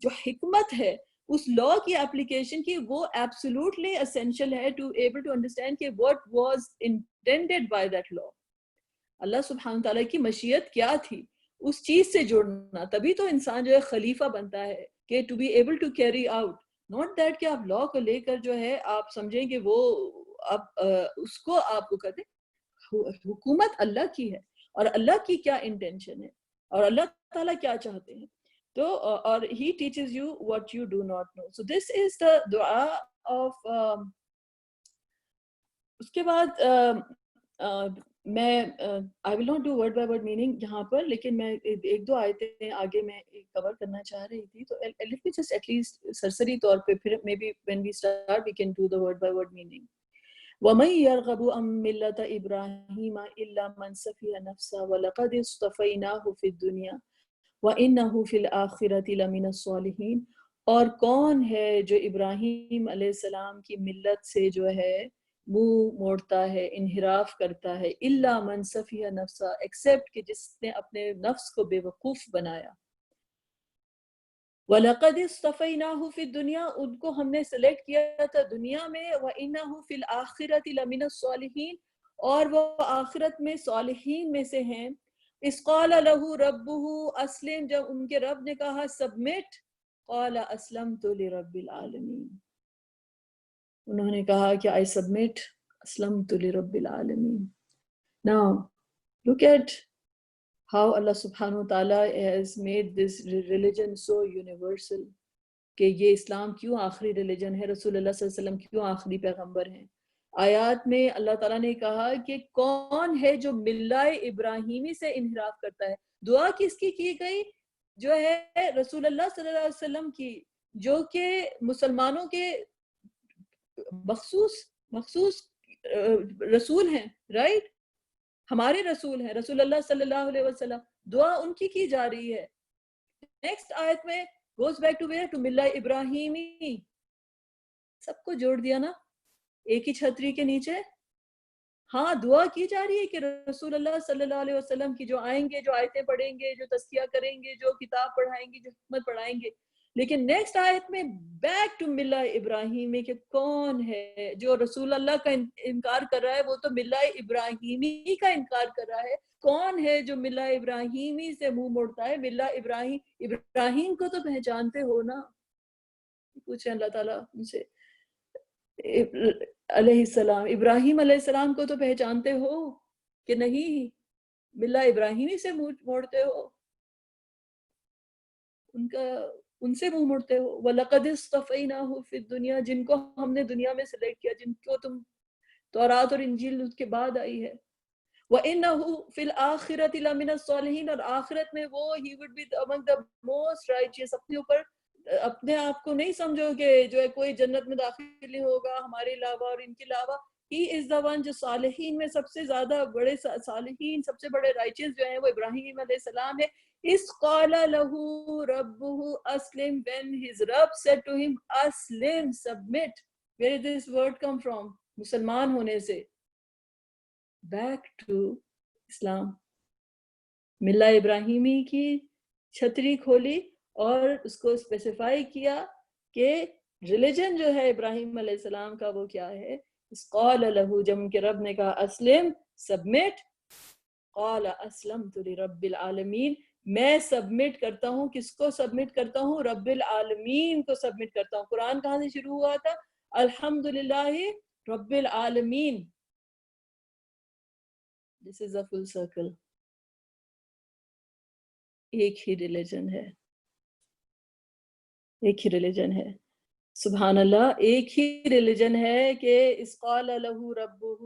جو حکمت ہے اس لا کی اپلیکیشن کی وہ ایبسولوٹلی اسینشیل ہے ٹو ایبل ٹو انڈرسٹینڈ کہ what was intended by that law. اللہ سبحانہ تعالیٰ کی مشیت کیا تھی، اس چیز سے جڑنا، تبھی تو انسان جو ہے خلیفہ بنتا ہے کہ to be able to carry out. Not that کہ آپ لا کو لے کر جو ہے آپ سمجھیں کہ وہ آپ اس کو آپ کو کہتے. حکومت اللہ کی ہے اور اللہ کی کیا انٹینشن ہے اور اللہ تعالیٰ کیا چاہتے ہیں. تو اور he teaches you what you do not know. So this is the دعا of اس کے بعد میں I will not do word by word meaning یہاں پر، لیکن میں ایک دو آیتیں آگے میں کور کرنا چاہ رہی تھی. تو let me just at least سرسری طور پہ پھر maybe when we start we can do the word by word meaning. وَمَن يَرْغَبُ عَن مِّلَّةِ إِبْرَاهِيمَ إِلَّا مَن سَفِهَ نَفْسَهُ وَلَقَدِ اصْطَفَيْنَاهُ فِي الدُّنْيَا وَإِنَّهُ فِي الْآخِرَةِ لَمِنَ الصَّالِحِينَ. اور کون ہے جو ابراہیم علیہ السلام کی ملت سے جو ہے منہ موڑتا ہے، انحراف کرتا ہے، الا من سفیہ نفسا ایکسیپٹ کہ جس نے اپنے نفس کو بے وقوف بنایا. وَلَقَدِ اصْطَفَيْنَاهُ فِي الدُّنْيَا ان کو ہم نے سلیکٹ کیا تھا دنیا میں. وَإِنَّهُ فِي الْآخِرَةِ لَمِنَ الصَّالِحِينَ اور وہ آخرت میں صالحین میں سے ہیں. اِذْ قَالَ لَهُ رَبُّهُ أَسْلِمْ جب ان کے رب نے کہا سبمٹ، قَالَ أَسْلَمْتُ لِرَبِّ الْعَالَمِينَ انہوں نے کہا کہ I submit أَسْلَمْتُ لِرَبِّ الْعَالَمِينَ. Now look at how Allah subhanahu wa ta'ala has made this religion so universal کہ یہ اسلام کیوں آخری ریلیجن ہے، رسول اللہ صلی اللہ علیہ وسلم کیوں آخری پیغمبر ہیں. آیات میں اللہ تعالیٰ نے کہا کہ کون ہے جو ملہ ابراہیمی سے انحراف کرتا ہے. دعا کس کی گئی؟ جو ہے رسول اللہ صلی اللہ علیہ وسلم کی، جو کہ مسلمانوں کے مخصوص رسول ہیں، رائٹ، ہمارے رسول ہیں رسول اللہ صلی اللہ علیہ وسلم. دعا ان کی جا رہی ہے. نیکسٹ آیت میں goes back to where to ملہ ابراہیمی. سب کو جوڑ دیا نا ایک ہی چھتری کے نیچے. ہاں دعا کی جا رہی ہے کہ رسول اللہ صلی اللہ علیہ وسلم کی جو آئیں گے، جو آیتیں پڑھیں گے، جو تزکیہ کریں گے، جو کتاب پڑھائیں گے، جو حکمت پڑھائیں گے. لیکن نیکسٹ آیت میں بیک ٹو ملہ ابراہیمی کہ کون ہے جو رسول اللہ کا انکار کر رہا ہے، وہ تو ملہ ابراہیمی کا انکار کر رہا ہے. کون ہے جو ملہ ابراہیمی سے منہ موڑتا ہے؟ ملہ ابراہیم کو تو پہچانتے ہو نا. پوچھیں اللہ تعالیٰ ان سے علیہ السلام، ابراہیم علیہ السلام کو تو پہچانتے ہو کہ نہیں؟ ملہ ابراہیمی سے منہ موڑتے ہو، ان سے منہ موڑتے ہو. وَلَقَدِ اصْطَفَيْنَاهُ فِي الدُّنْيَا جن کو ہم نے دنیا میں سلیکٹ کیا، جن کو تم تورات اور انجیل اس کے بعد آئی ہے. وَإِنَّهُ فِي الْآخِرَةِ لَمِنَ الصَّالِحِينَ اور آخرت میں وہ he would be among the most righteous، اپنے اوپر اپنے آپ کو نہیں سمجھو کہ جو ہے کوئی جنت میں داخل نہیں ہوگا ہمارے علاوہ اور ان کے علاوہ. He is the one جو صالحین میں سب سے زیادہ بڑے صالحین سب سے بڑے رائچس جو ہیں وہ ابراہیم علیہ السلام ہے. اس قال له ربه Aslam, when his Rabb said to him aslim, submit. Where did this word come from? مسلمان ہونے سے. Back to اسلام. ملہ ابراہیمی کی چھتری کھولی اور اس کو اسپیسیفائی کیا کہ ریلیجن جو ہے ابراہیم علیہ السلام کا وہ کیا ہے. اس قال له, جب ان کے رب نے کہا اسلم, سبمٹ, قال اسلمت لرب العالمین, میں سبمٹ کرتا ہوں. کس کو سبمٹ کرتا ہوں؟ رب العالمین کو سبمٹ کرتا ہوں. قرآن کہاں سے شروع ہوا تھا؟ الحمدللہ رب العالمین. This is a full circle. ایک ہی ریلیجن ہے, ایک ہی ریلیجن ہے. سبحان اللہ, ایک ہی ریلیجن ہے کہ اس قال له ربه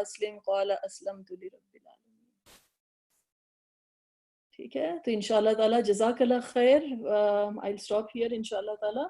اسلم قال اسلمت لرب العالمین. ٹھیک ہے, تو انشاءاللہ تعالی جزاک اللہ خیر. I'll stop here انشاءاللہ تعالی.